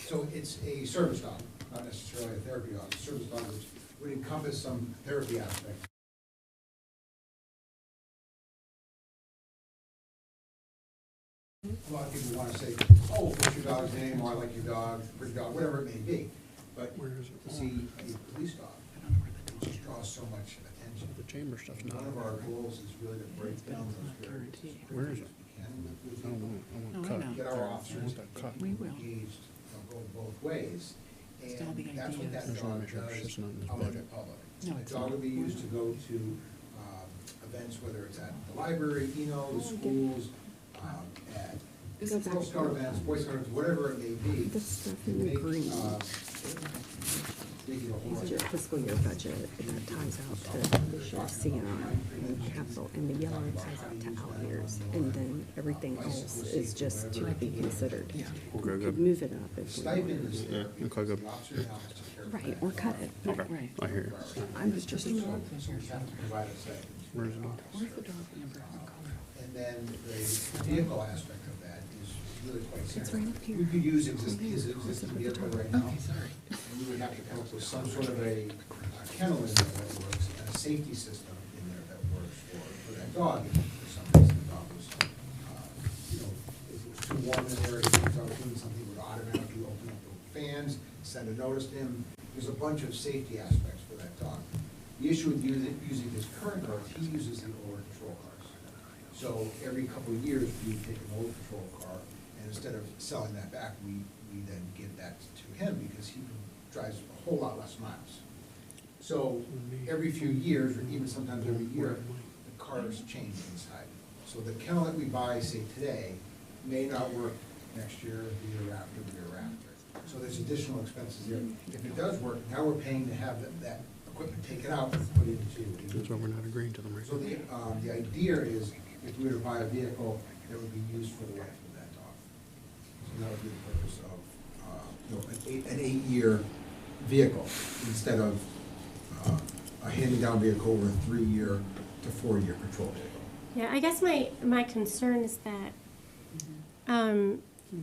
So it's a service dog, not necessarily a therapy dog, a service dog which would encompass some therapy aspect. A lot of people want to say, oh, what's your dog's name, or I like your dog, pretty dog, whatever it may be. But to see a police dog, it just draws so much attention. The chamber stuff's not. One of our goals is really to break down those barriers. Where is it? I want cut. Get our officers We will. engaged, go both ways. Still And the that's what idea. that Just wanna dog make sure it's does just not in this out in the budget. public. No, The it's dog not. will be used to go to events, whether it's at the library, the schools, at Girl Scout events, Boy Scout events, whatever it may be. The stuff in the Make, green. Make it a whole Is lot your fiscal year budget, that ties out to this year's CNR and capital, and the yellow ties out to out years, and then everything else is just to be considered. We could move it up if we stipend wanted. is there. okay, good. The officer now has to care for Right, that or dog. cut it. Right. I hear you. I was just, So we have to provide a stipend. Where's the dog? Where's the dog number? What color? And then the vehicle aspect of that is really quite simple. right up here. We could use his existing vehicle right now. Okay, sorry. And we would have to come up with some sort of a kennel in there that works, and a safety system in there that works for that dog. If for some reason the dog was, you know, if it was too warm in there, if the dog was doing something, it would automatically open up the fans, send a notice to him. There's a bunch of safety aspects for that dog. The issue with using his current car is he uses the older patrol cars. So every couple of years, we take an old patrol car, and instead of selling that back, we then give that to him because he drives a whole lot less miles. So every few years, or even sometimes every year, the cars change inside. So the kennel that we buy, say today, may not work next year, the year after, the year after. So there's additional expenses there. If it does work, now we're paying to have that equipment taken out and put into. That's why we're not agreeing to them right So the idea is, if we were to buy a vehicle, that would be used for the life of that dog. So that would be the purpose of, an 8-year vehicle, instead of a handing-down vehicle over a 3-year to 4-year patrol vehicle. Yeah, I guess my concern is that,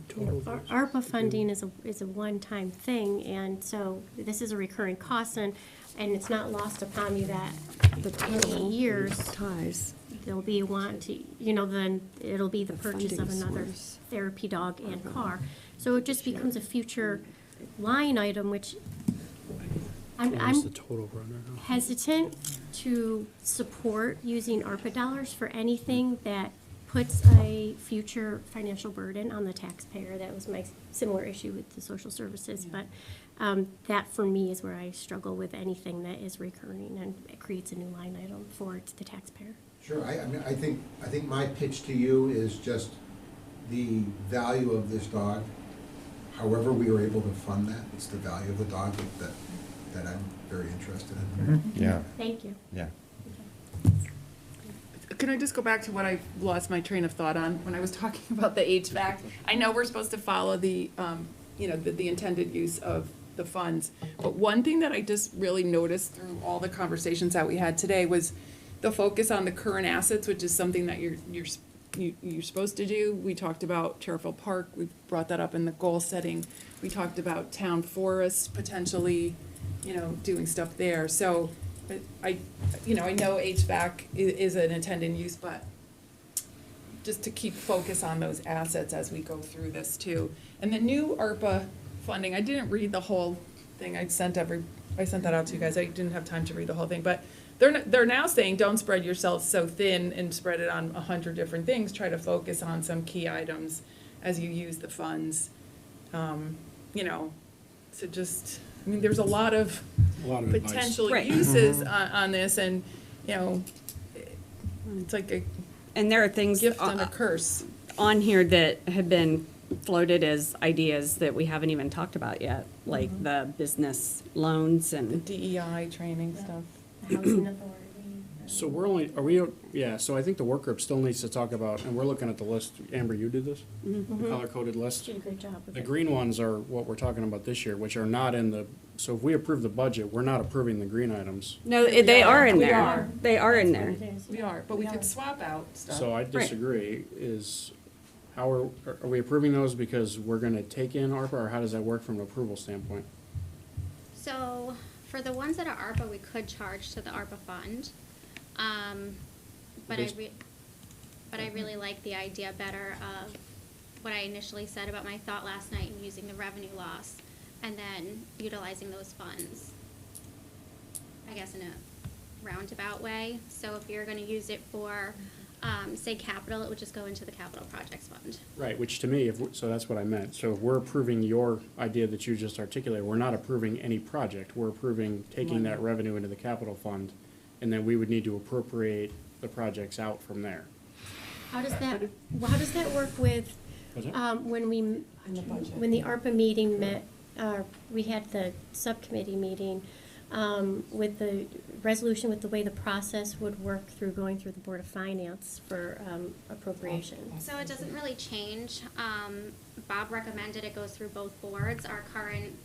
ARPA funding is a one-time thing, and so this is a recurring cost, and it's not lost upon me that in 8 years, ties. there'll be then it'll be the purchase of funding another source. therapy dog and car. So it just becomes a future line item, which What's the I'm total run right now? hesitant to support using ARPA dollars for anything that puts a future financial burden on the taxpayer. That was my similar issue with the social services, but that for me is where I struggle with anything that is recurring and it creates a new line item for the taxpayer. Sure, I think my pitch to you is just the value of this dog. However we were able to fund that, it's the value of the dog that I'm very interested in. Yeah, Thank you. yeah. Can I just go back to what I lost my train of thought on when I was talking about the HVAC? I know we're supposed to follow the intended use of the funds, but one thing that I just really noticed through all the conversations that we had today was the focus on the current assets, which is something that you're supposed to do. We talked about Cherfield Park, we brought that up in the goal setting. We talked about town forests potentially doing stuff there. So I know HVAC is an intended use, but just to keep focus on those assets as we go through this too. And the new ARPA funding, I didn't read the whole thing. I sent that out to you guys. I didn't have time to read the whole thing, but they're now saying, don't spread yourself so thin and spread it on 100 different things. Try to focus on some key items as you use the funds. So just, there's a lot of advice. potential Right. uses on this, and, it's like a And there are things gift and a curse. on here that have been floated as ideas that we haven't even talked about yet, like the business loans The and. DEI training stuff. The housing authority. So so I think the work group still needs to talk about, and we're looking at the list, Amber, you did this? The color-coded list? Did a great job with The it. green ones are what we're talking about this year, which are not in the, so if we approve the budget, we're not approving the green items. No, they are in We there. are. They are in there. It is, We yeah. are, but we could swap out stuff. So I disagree, how are we approving those because we're gonna take in ARPA, or how does that work from an approval standpoint? So, for the ones that are ARPA, we could charge to the ARPA fund. But I really like the idea better of what I initially said about my thought last night in using the revenue loss and then utilizing those funds, I guess in a roundabout way. So if you're gonna use it for, say capital, it would just go into the capital projects fund. Right, which to me, so that's what I meant. So if we're approving your idea that you just articulated, we're not approving any project. We're approving taking that revenue into the capital fund, and then we would need to appropriate the projects out from there. How does that work with, What's that? when when the ARPA meeting met, we had the subcommittee meeting, with the resolution, with the way the process would work through going through the Board of Finance for, appropriation? So it doesn't really change. Bob recommended it goes through both boards. Our current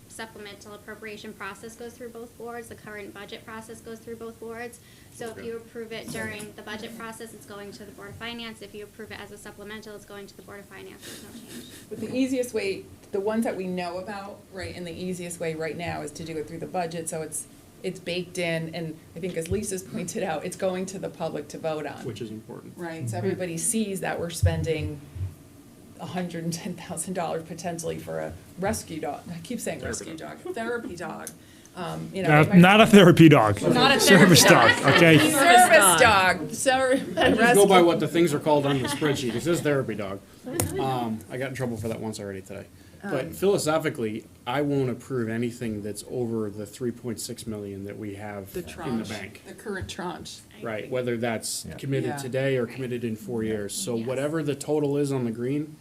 supplemental appropriation process goes through both boards. The current budget process goes through both boards. So if you approve it during the budget process, it's going to the Board of Finance. If you approve it as a supplemental, it's going to the Board of Finance. There's no change. But the easiest way, the ones that we know about, right, and the easiest way right now is to do it through the budget, so it's baked in, and I think as Lisa's pointed out, it's going to the public to vote on. Which is important. Right, so everybody sees that we're spending $110,000 potentially for a rescue dog. I keep saying rescue dog, therapy dog. Not a therapy dog. Not a Service dog, okay? Service dog. Just go by what the things are called on the spreadsheet. It says therapy dog. I got in trouble for that once already today. But philosophically, I won't approve anything that's over the 3.6 million that we have The in the tranche, bank. the current tranche. Right, whether that's committed Yeah. today or committed in 4 years. So whatever the total is on the green,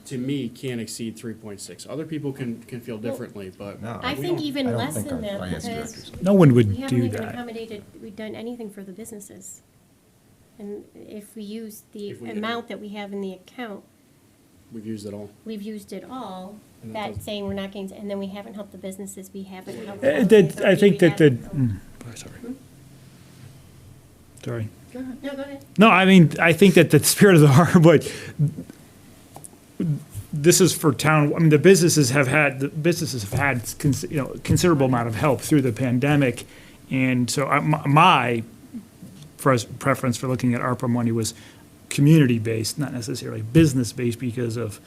to me, can't exceed 3.6. Other people can feel differently, but. No. I we think don't. even I don't less think than our that, finance because directors- No one we would haven't do even that. accommodated, we've done anything for the businesses. And if we use the If we- amount that we have in the account, We've used it all. we've used it all. And that That's doesn't- saying we're not getting, and then we haven't helped the businesses, we haven't helped. I think that sorry. No, go ahead. No, I mean, I think that the spirit of the heart, but this is for town, I mean, the businesses have had considerable amount of help through the pandemic. And so my preference for looking at ARPA money was community-based, not necessarily business-based, because of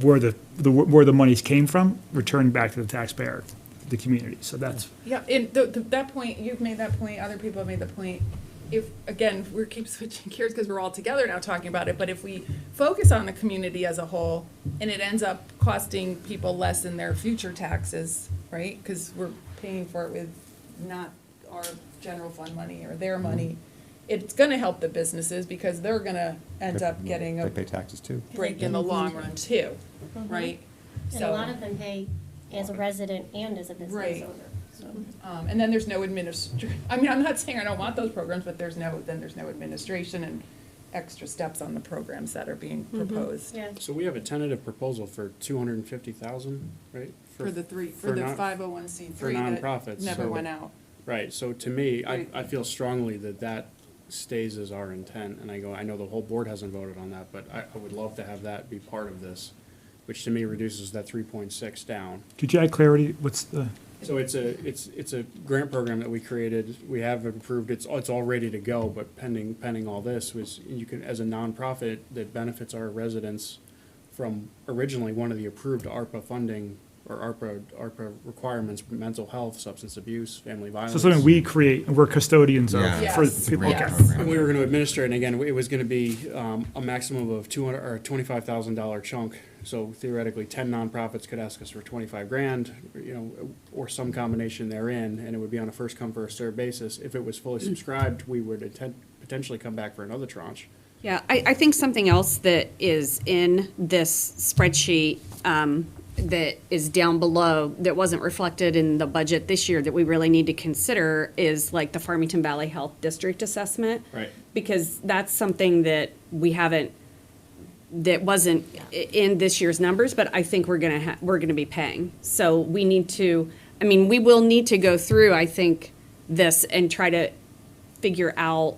where the monies came from, returned back to the taxpayer, the community. So that's, Yeah, and that point, you've made that point, other people have made the point. If, again, we keep switching gears because we're all together now talking about it, but if we focus on the community as a whole, and it ends up costing people less in their future taxes, right? Because we're paying for it with not our general fund money or their money, it's gonna help the businesses because they're gonna end up getting They a pay taxes too. break in the long run too, right? And a lot of them pay as a resident and as a business Right. owner, so. And then there's no I mean, I'm not saying I don't want those programs, but there's no administration and extra steps on the programs that are being proposed. Yeah. So we have a tentative proposal for 250,000, right? For the for 501c3 for that nonprofits, never so- went out. Right, so to me, Right. I feel strongly that stays as our intent, and I know the whole board hasn't voted on that, but I would love to have that be part of this, which to me reduces that 3.6 down. could you add clarity? What's the, So it's a grant program that we created. We have approved. It's all ready to go, but pending all this was, you can, as a nonprofit that benefits our residents from originally one of the approved ARPA funding or ARPA requirements, mental health, substance abuse, family violence. So something we create and we're custodians of Yeah. for Yes. people. Great Okay. program. And we were gonna administer it, and again, it was gonna be, a maximum of $200 or $25,000 chunk. So theoretically, 10 nonprofits could ask us for 25 grand, or some combination therein, and it would be on a first come, first served basis. If it was fully subscribed, we would potentially come back for another tranche. Yeah, I think something else that is in this spreadsheet that is down below, that wasn't reflected in the budget this year, that we really need to consider is like the Farmington Valley Health District assessment. Right. Because that's something that we haven't, that wasn't in this year's numbers, but I think we're gonna be paying. So we need to, we will need to go through, I think, this and try to figure out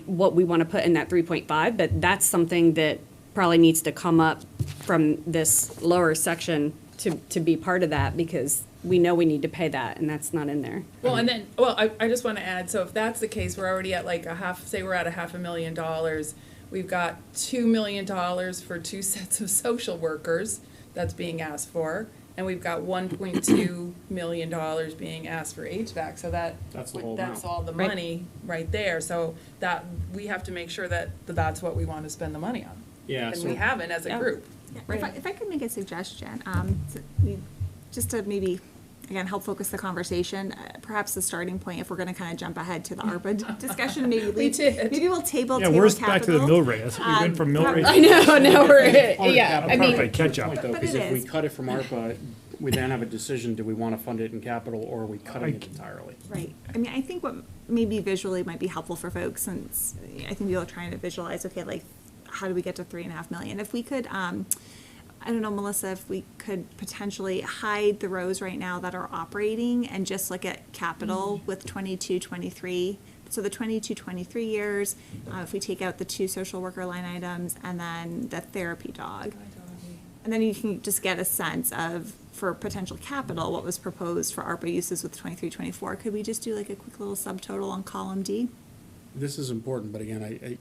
what we want to put in that 3.5, but that's something that probably needs to come up from this lower section to be part of that, because we know we need to pay that, and that's not in there. Well, and then, I just want to add, so if that's the case, we're already at like say we're at $500,000. We've got $2 million for 2 sets of social workers that's being asked for, and we've got $1.2 million being asked for HVAC, so That's the whole that's amount. all the Right. money right there, so that, we have to make sure that that's what we want to spend the money on. Yeah, And so- we haven't as a group. Yeah, if I could make a suggestion, just to maybe, again, help focus the conversation, perhaps the starting point, if we're gonna kind of jump ahead to the ARPA discussion, maybe did. maybe we'll table Yeah, capital. where's back to the mill rate? That's what we went from mill rate. I know, no, we're, Part of yeah, capital I mean, Perfect catch up. point, though, But because it if we is. cut it from ARPA, we then have a decision, do we want to fund it in capital, or are we cutting it entirely? Right. I think what maybe visually might be helpful for folks, since I think people are trying to visualize, okay, like, how do we get to 3.5 million? If we could, I don't know, Melissa, if we could potentially hide the rows right now that are operating and just look at capital with 22, 23. So the 22, 23 years, if we take out the 2 social worker line items and then the therapy dog. And then you can just get a sense of, for potential capital, what was proposed for ARPA uses with 23, 24. Could we just do like a quick little subtotal on column D? This is important, but again, I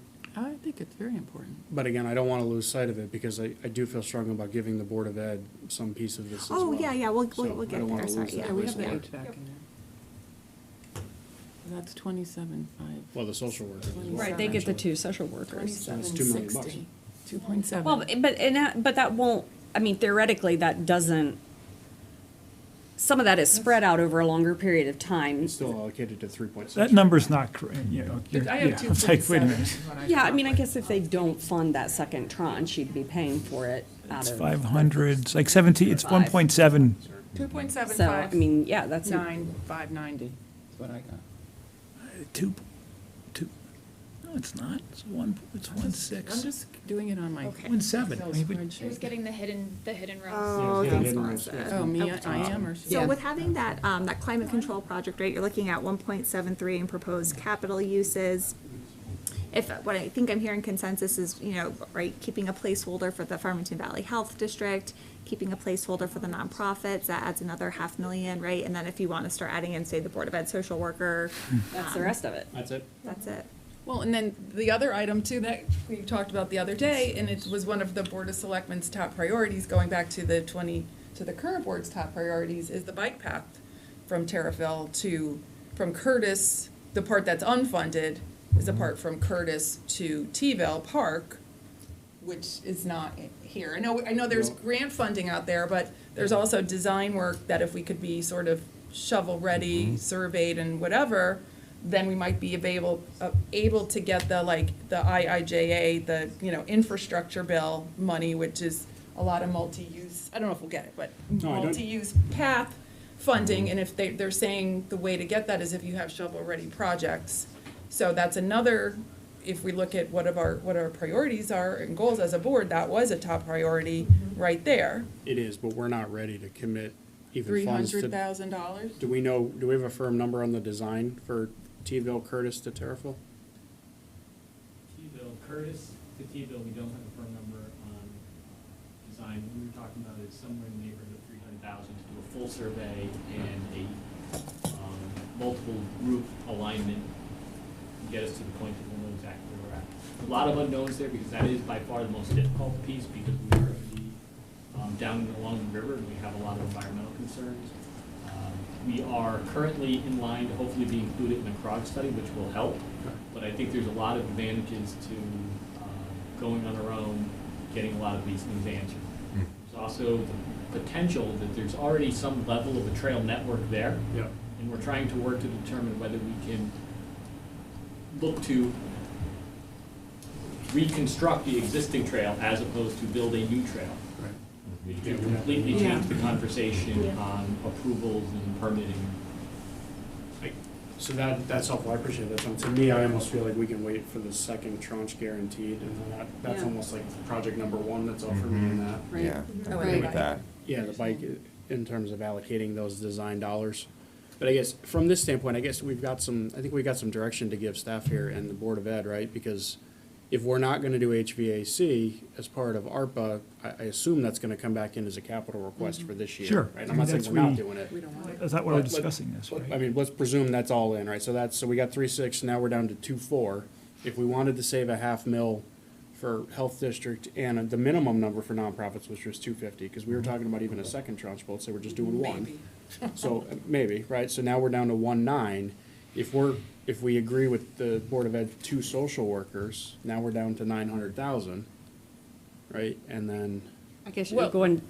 think it's very important. I don't want to lose sight of it, because I do feel strongly about giving the Board of Ed some piece of this as well. Oh, yeah, we'll So get I don't there, wanna sorry, lose yeah. that. We have the Yeah. HVAC in there. That's 27.5. Well, the social workers. as well. right, they get the 2 social workers. That's $2 million. 27.60. 2.7. Well, but that won't, theoretically, that doesn't, some of that is spread out over a longer period of time. It's still allocated to 3.6. That number's not correct, I have yeah, it's like, wait a 2.7 minute. is what I Yeah, thought. I guess if they don't fund that second tranche, you'd be paying for it out It's of. 500, it's like 17, it's Five. 1.7. 2.75. So, yeah, that's. 9,590 is what I got. 2, no, it's not, it's 1.6. I'm just doing it on my Okay. 1.7. Excel I mean, spreadsheet. It was getting the hidden rows. Oh, Yeah, thanks, hidden Melissa. rows. Oh, me, I am, or? So with having that, that climate control project, right, you're looking at 1.73 in proposed capital uses. If, what I think I'm hearing consensus is, right, keeping a placeholder for the Farmington Valley Health District, keeping a placeholder for the nonprofits, that adds another $500,000, right? And then if you want to start adding in, say, the Board of Ed social worker, That's the rest of it. That's it? that's it. Well, and then the other item too that we talked about the other day, and it was one of the Board of Selectmen's top priorities, going back to the current board's top priorities, is the bike path from Terrafil from Curtis, the part that's unfunded is the part from Curtis to T-Ville Park, which is not here. I know there's grant funding out there, but there's also design work that if we could be sort of shovel-ready, surveyed and whatever, then we might be able to get the IIJA, the, infrastructure bill money, which is a lot of multi-use, I don't know if we'll get it, but No, I don't. multi-use path funding, and if they're saying the way to get that is if you have shovel-ready projects. So that's another, if we look at what our priorities are and goals as a board, that was a top priority right there. It is, but we're not ready to commit even funds to. $300,000. Do we have a firm number on the design for T-Ville Curtis to Terrafil? T-Ville Curtis to T-Ville, we don't have a firm number on design. What we were talking about is somewhere in the neighborhood of 300,000 to a full survey and a multiple roof alignment get us to the point that we'll know exactly where we're at. A lot of unknowns there because that is by far the most difficult piece because we are going to be down along the river and we have a lot of environmental concerns. We are currently in line to hopefully be included in the CROG study, which will help. But I think there's a lot of advantages to going on our own, getting a lot of these things answered. There's also the potential that there's already some level of a trail network there. Yeah. And we're trying to work to determine whether we can look to reconstruct the existing trail as opposed to build a new trail. Right. We can completely change the conversation on approvals and permitting. So that's helpful, I appreciate that. So to me, I almost feel like we can wait for the second tranche guaranteed, and then that's Yeah. almost like project number one that's all for me in that. Right. Yeah, Oh, I agree right. with that. Yeah, the bike, in terms of allocating those design dollars. But I guess, from this standpoint, I guess I think we've got some direction to give staff here and the Board of Ed, right? Because if we're not gonna do HVAC as part of ARPA, I assume that's gonna come back in as a capital request for this year. Sure. Right? I'm not saying That's we're not we- doing it. Is that why we're But- discussing this, I right? mean, let's presume that's all in, right? So we got 3.6, now we're down to 2.4. If we wanted to save a $500,000 for health district and the minimum number for nonprofits, which was 250, because we were talking about even a second tranche, but let's say we're just doing one. So, maybe, right? So now we're down to 1.9. If we agree with the Board of Ed, 2 social workers, now we're down to 900,000, right? And then, I guess Well- you're going,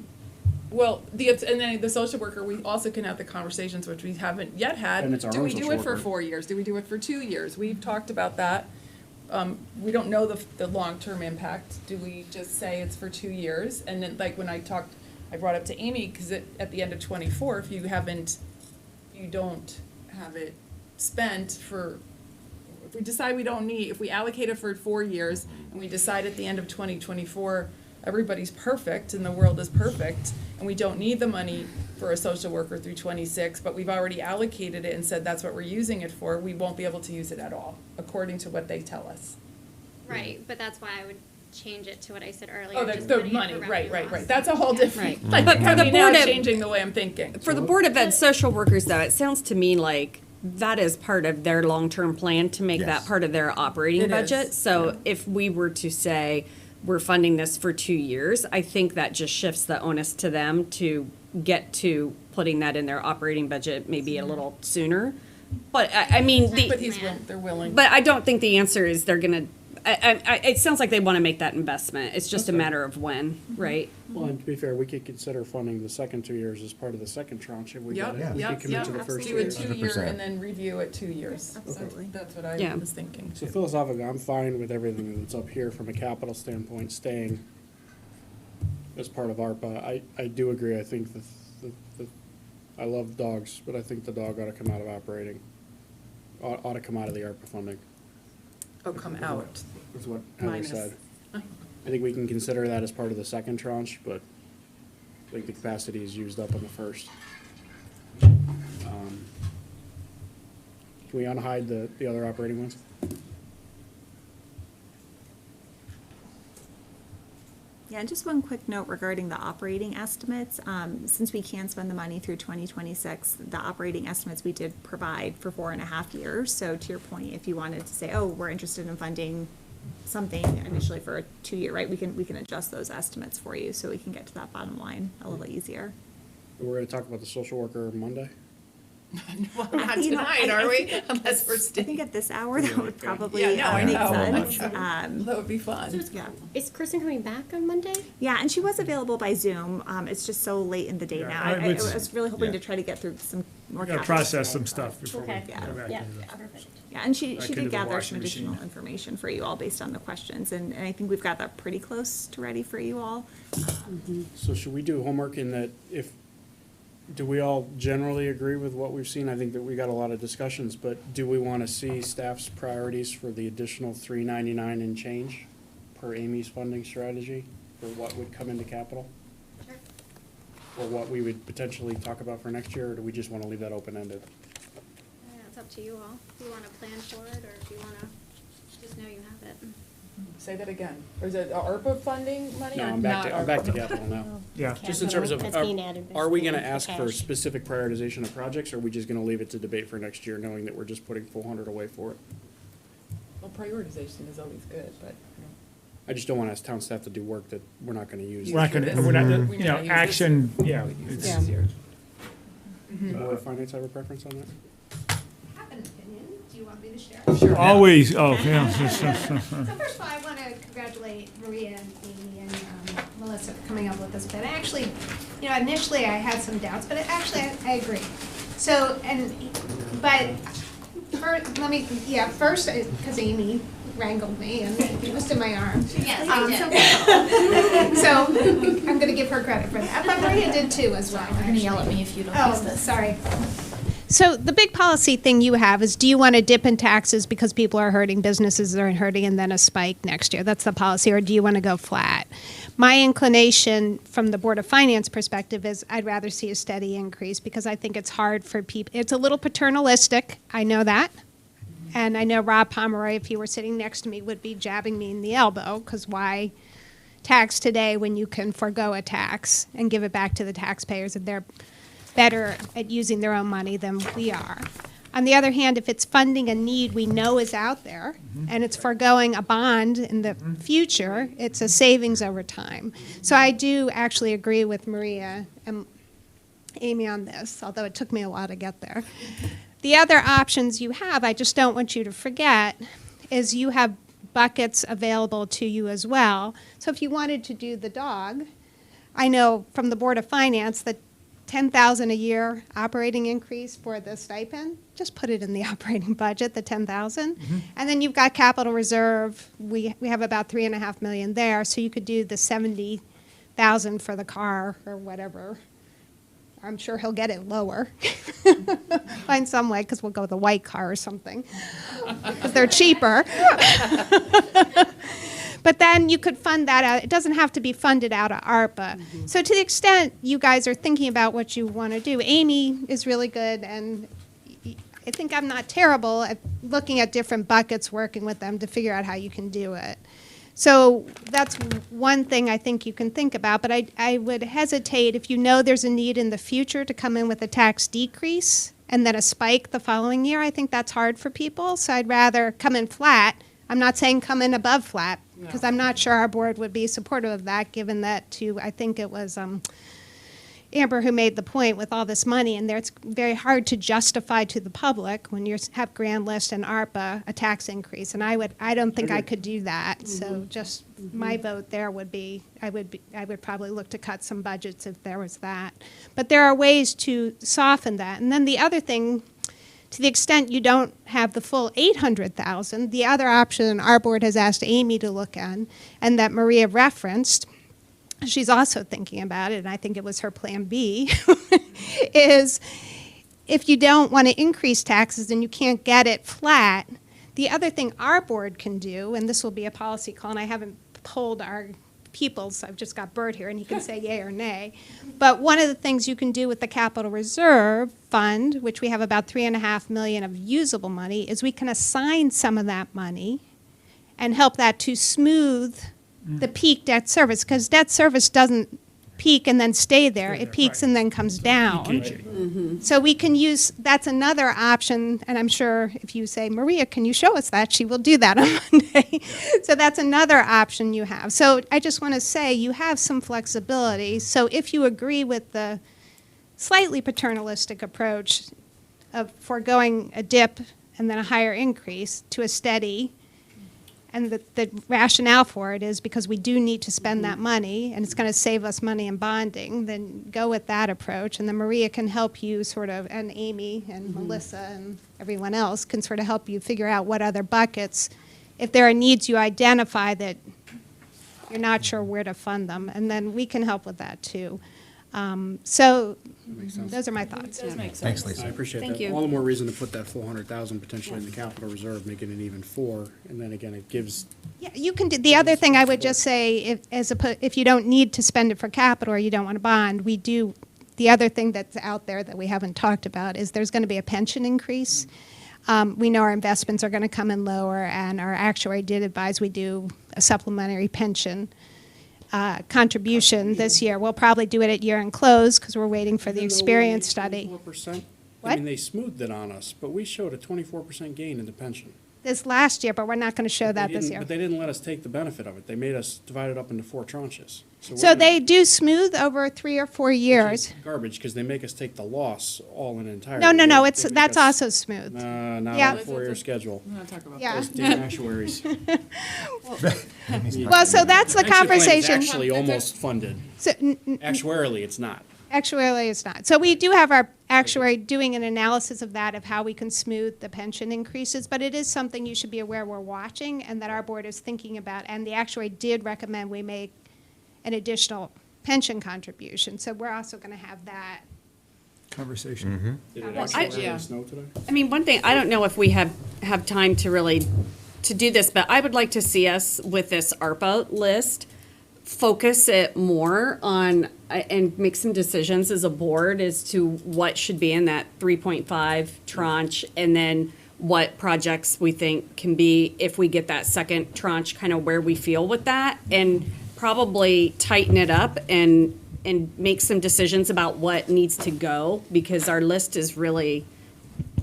Well, and then the social worker, we also can have the conversations, which we haven't yet had. And it's our Do own we do social it for worker. 4 years? Do we do it for 2 years? We've talked about that. We don't know the long-term impact. Do we just say it's for 2 years? And then, like, when I brought up to Amy, because at the end of 24, if you don't have it spent for, if we decide we don't need, if we allocate it for 4 years, and we decide at the end of 2024, everybody's perfect and the world is perfect, and we don't need the money for a social worker through 26, but we've already allocated it and said that's what we're using it for, we won't be able to use it at all, according to what they tell us. Right, but that's why I would change it to what I said earlier. Oh, just the putting it money, for right. revenue loss. That's a whole different, Right. like, But for the now Board of- changing the way I'm thinking. for the Board of Ed social workers, though, it sounds to me like that is part of their long-term plan to make that Yes. part of their operating It is, budget. So if we were to say, we're funding this for 2 years, I think that just shifts the onus to them to get to putting that in their operating budget maybe a little sooner. But I mean, But they're willing. but I don't think the answer is they're gonna, it sounds like they wanna make that investment. It's just a matter of when, right? well, and to be fair, we could consider funding the second 2 years as part of the second tranche if we got it. We could commit to the first 2 Do a years. 2-year 100%. and then review it 2 years. Absolutely. That's what I Yeah. was thinking. So philosophically, I'm fine with everything that's up here from a capital standpoint staying as part of ARPA. I do agree, I think I love dogs, but I think the dog ought to come out of operating, ought to come out of the ARPA funding, Oh, come out. is what Heather Minus. said. I think we can consider that as part of the second tranche, but I think the capacity is used up on the first. Can we unhide the other operating ones? Yeah, and just one quick note regarding the operating estimates. Since we can spend the money through 2026, the operating estimates we did provide for 4.5 years. So to your point, if you wanted to say, oh, we're interested in funding something initially for a 2-year, right, we can adjust those estimates for you so we can get to that bottom line a little easier. We're gonna talk about the social worker Monday? Well, not You know, tonight, I are we? think Unless we're I think staying. at this hour, that would probably Yeah, no, I make know. sense. That would be fun. Yeah. Is Kristen coming back on Monday? Yeah, and she was available by Zoom. It's just so late in the day Yeah, now. I I would- was really hoping to yeah. try to get through some more. We gotta captions process today, some but- stuff before we Okay. go back Yeah, into the. perfect. Yeah, and she Back did into the gather washing some additional machine. information for you all based on the questions, and I think we've got that pretty close to ready for you all. So should we do homework in that do we all generally agree with what we've seen? I think that we got a lot of discussions, but do we want to see staff's priorities for the additional $399 and change per Amy's funding strategy for what would come into capital? Sure. Or what we would potentially talk about for next year, or do we just want to leave that open-ended? Yeah, it's up to you all. If you want to plan for it, or if you want to just know you have it. Say that again. Or is it ARPA funding money No, or I'm not back to ARPA? capital now. Yeah. Just in terms of, Capital that's being added are we basically gonna into ask for cash. specific prioritization of projects, or are we just gonna leave it to debate for next year, knowing that we're just putting 400 away for it? Well, prioritization is always good, but. I just don't want us town staff to do work that we're not gonna use. We're not gonna, we're not, you know, action, yeah. This it's- year. Does the Board of Finance have a preference on that? I have an opinion. Do you want me to share? Always, oh, yeah. So first of all, I want to congratulate Maria and Amy and Melissa for coming up with this plan. Actually, you know, initially I had some doubts, but I agree. So, but first, because Amy wrangled me and twisted my arm. Yes, I did. So I'm going to give her credit for that. But Maria did too as well. You're gonna yell at me if you don't use Oh, this. sorry. So the big policy thing you have is, do you want to dip in taxes because people are hurting, businesses are hurting, and then a spike next year? That's the policy. Or do you want to go flat? My inclination from the Board of Finance perspective is I'd rather see a steady increase because I think it's hard for people. It's a little paternalistic. I know that. And I know Rob Pomeroy, if he were sitting next to me, would be jabbing me in the elbow because why tax today when you can forego a tax and give it back to the taxpayers and they're better at using their own money than we are. On the other hand, if it's funding a need we know is out there and it's foregoing a bond in the future, it's a savings over time. So I do actually agree with Maria and Amy on this, although it took me a while to get there. The other options you have, I just don't want you to forget, is you have buckets available to you as well. So if you wanted to do the dog, I know from the Board of Finance that $10,000 a year operating increase for the stipend, just put it in the operating budget, the $10,000. And then you've got capital reserve. We have about $3.5 million there, so you could do the $70,000 for the car or whatever. I'm sure he'll get it lower. Find some way, because we'll go with a white car or something, because they're cheaper. But then you could fund that out. It doesn't have to be funded out of ARPA. So to the extent you guys are thinking about what you want to do, Amy is really good, and I think I'm not terrible at looking at different buckets, working with them to figure out how you can do it. So that's one thing I think you can think about, but I would hesitate if you know there's a need in the future to come in with a tax decrease and then a spike the following year. I think that's hard for people, so I'd rather come in flat. I'm not saying come in above flat, because I'm not sure our board would be supportive of that, given that I think it was Amber who made the point with all this money, and it's very hard to justify to the public when you have Grand List and ARPA a tax increase, and I don't think I could do that. So just my vote there would be I would probably look to cut some budgets if there was that. But there are ways to soften that. And then the other thing, to the extent you don't have the full $800,000, the other option our board has asked Amy to look at, and that Maria referenced, she's also thinking about it, and I think it was her plan B, is if you don't want to increase taxes and you can't get it flat, the other thing our board can do, and this will be a policy call, and I haven't polled our peoples, I've just got Bert here, and he can say yay or nay, but one of the things you can do with the capital reserve fund, which we have about $3.5 million of usable money, is we can assign some of that money and help that to smooth the peak debt service, because debt service doesn't peak and then stay there. It peaks and then comes down. So we can use, that's another option, and I'm sure if you say, Maria, can you show us that? She will do that on Monday. So that's another option you have. So I just want to say you have some flexibility. So if you agree with the slightly paternalistic approach of foregoing a dip and then a higher increase to a steady, and the rationale for it is because we do need to spend that money, and it's going to save us money in bonding, then go with that approach. And then Maria can help you sort of, and Amy and Melissa and everyone else can sort of help you figure out what other buckets, if there are needs you identify that you're not sure where to fund them, and then we can help with that too. So those are my thoughts. Thanks, Lisa. I appreciate Thank that. you. All the more reason to put that 400,000 potentially in the capital reserve, making it even 4, and then again, it gives. Yeah, you can do, the other thing I would just say, if you don't need to spend it for capital or you don't want to bond, we do, the other thing that's out there that we haven't talked about is there's going to be a pension increase. We know our investments are going to come in lower, and our actuary did advise we do a supplementary pension contribution this year. We'll probably do it at year-end close because we're waiting for the experience study. 24%? I What? mean, they smoothed it on us, but we showed a 24% gain in the pension. This last year, but we're not going to show that They this didn't- year. But they didn't let us take the benefit of it. They made us divide it up into 4 tranches. So we're gonna- they do smooth over 3 or 4 years. Garbage, because they make us take the loss all in entirety. No, They it's, make that's us- also smooth. Not Yeah. on a 4-year schedule. We're not talking about Yeah. Those damn actuaries. Well, so that's the Pension plan is conversation. actually almost funded. So, Actuarially, it's not. actuarially, it's not. So we do have our actuary doing an analysis of that, of how we can smooth the pension increases, but it is something you should be aware we're watching and that our board is thinking about. And the actuary did recommend we make an additional pension contribution. So we're also going to have that. Conversation. Did it Well, actually yeah. snow today? I mean, one thing, I don't know if we have time to really, to do this, but I would like to see us with this ARPA list, focus it more on, and make some decisions as a board as to what should be in that 3.5 tranche, and then what projects we think can be, if we get that second tranche, kind of where we feel with that, and probably tighten it up and make some decisions about what needs to go, because our list is really,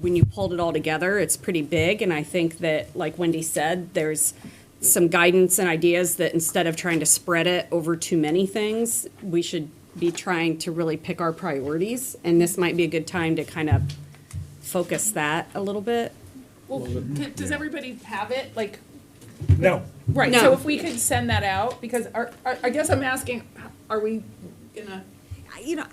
when you pulled it all together, it's pretty big, and I think that, like Wendy said, there's some guidance and ideas that instead of trying to spread it over too many things, we should be trying to really pick our priorities, and this might be a good time to kind of focus that a little bit. Well, does everybody have it? Like, No. right, No. so if we could send that out, because I guess I'm asking, are we gonna, You know,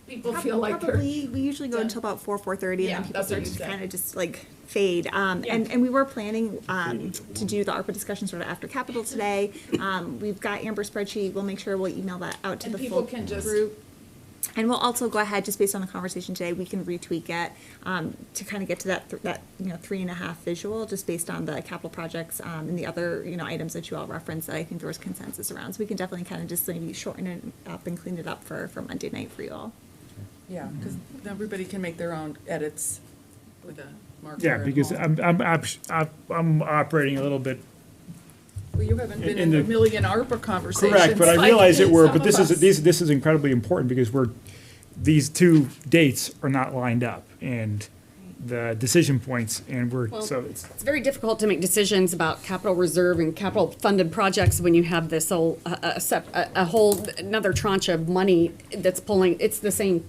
people feel like they're. probably, we usually go until about 4:30, Yeah, and then people that's what start you to said. kind of just like fade. And we were planning to do the ARPA discussion sort of after Capital today. We've got Amber's spreadsheet. We'll make sure we'll email that out to And the people full can just- group. And we'll also go ahead, just based on the conversation today, we can retweak it to kind of get to that 3.5 visual, just based on the capital projects and the other items that you all referenced that I think there was consensus around. So we can definitely kind of just maybe shorten it up and clean it up for Monday night for you all. Yeah, because everybody can make their own edits with a marker. Yeah, at because home. I'm operating a little bit. Well, you haven't been in in a the- million ARPA conversations. Correct, but I like realize it were, some but of this us. this is incredibly important because these two dates are not lined up, and the decision points, and so it's. It's very difficult to make decisions about capital reserve and capital funded projects when you have this whole, a whole, another tranche of money that's pulling, it's the same,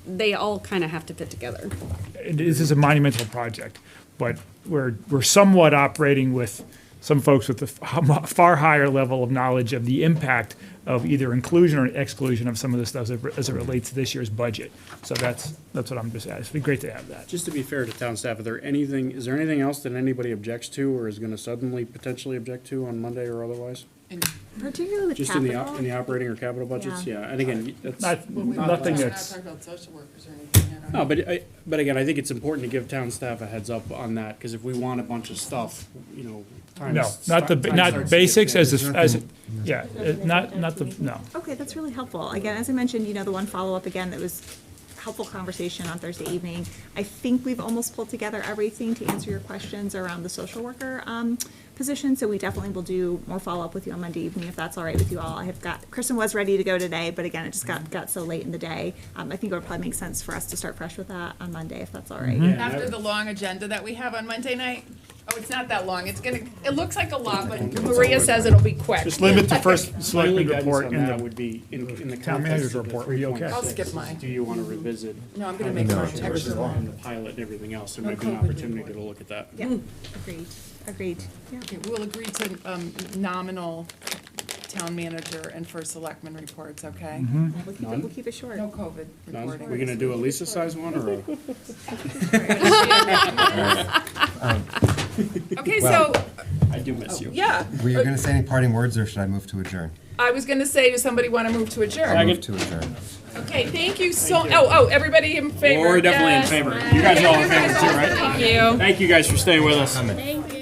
they all kind of have to fit together. This is a monumental project, but we're somewhat operating with some folks with a far higher level of knowledge of the impact of either inclusion or exclusion of some of the stuff as it relates to this year's budget. So that's what I'm just asking. It'd be great to have that. Just to be fair to town staff, is there anything else that anybody objects to or is gonna suddenly potentially object to on Monday or otherwise? Particularly with Just capital. in the operating or capital budgets? Yeah. Yeah, and again, that's. Nothing We're not that's. talking about social workers or anything. I don't know. No, but again, I think it's important to give town staff a heads up on that, because if we want a bunch of stuff, time No, starts not to basics get as yeah, not the, no. Okay, that's really helpful. Again, as I mentioned, the one follow-up again that was helpful conversation on Thursday evening. I think we've almost pulled together everything to answer your questions around the social worker position, so we definitely will do more follow-up with you on Monday evening if that's all right with you all. Kristen was ready to go today, but again, it just got so late in the day. I think it would probably make sense for us to start fresh with that on Monday if that's all right. Yeah, After the long agenda that we have on Monday night? Oh, it's not that long. It looks like a lot, but Maria says it'll be quick. Just limit the first My only selectment guidance report on in that the. would be in the Town context manager's of the report, would be okay. 3.6. I'll skip mine. Do you want to revisit? No, I'm gonna how make the mine budget extra versus long. the pilot and everything else? There No might be an COVID opportunity report. to look at that. Yeah, agreed. Yeah. Okay, we'll agree to nominal town manager and first selectman reports, okay? We'll keep it short. No COVID None? reporting. We're gonna do a Lisa size one or a? Okay, so, I do miss you. yeah, Were you going to say any parting words, or should I move to adjourn? I was gonna say, does somebody wanna move to adjourn? I'll move to adjourn. Okay, thank you everybody in favor? We're definitely in Yes. favor. You guys are all in favor too, right? Thank you. Thank you guys for staying with us. Thank you.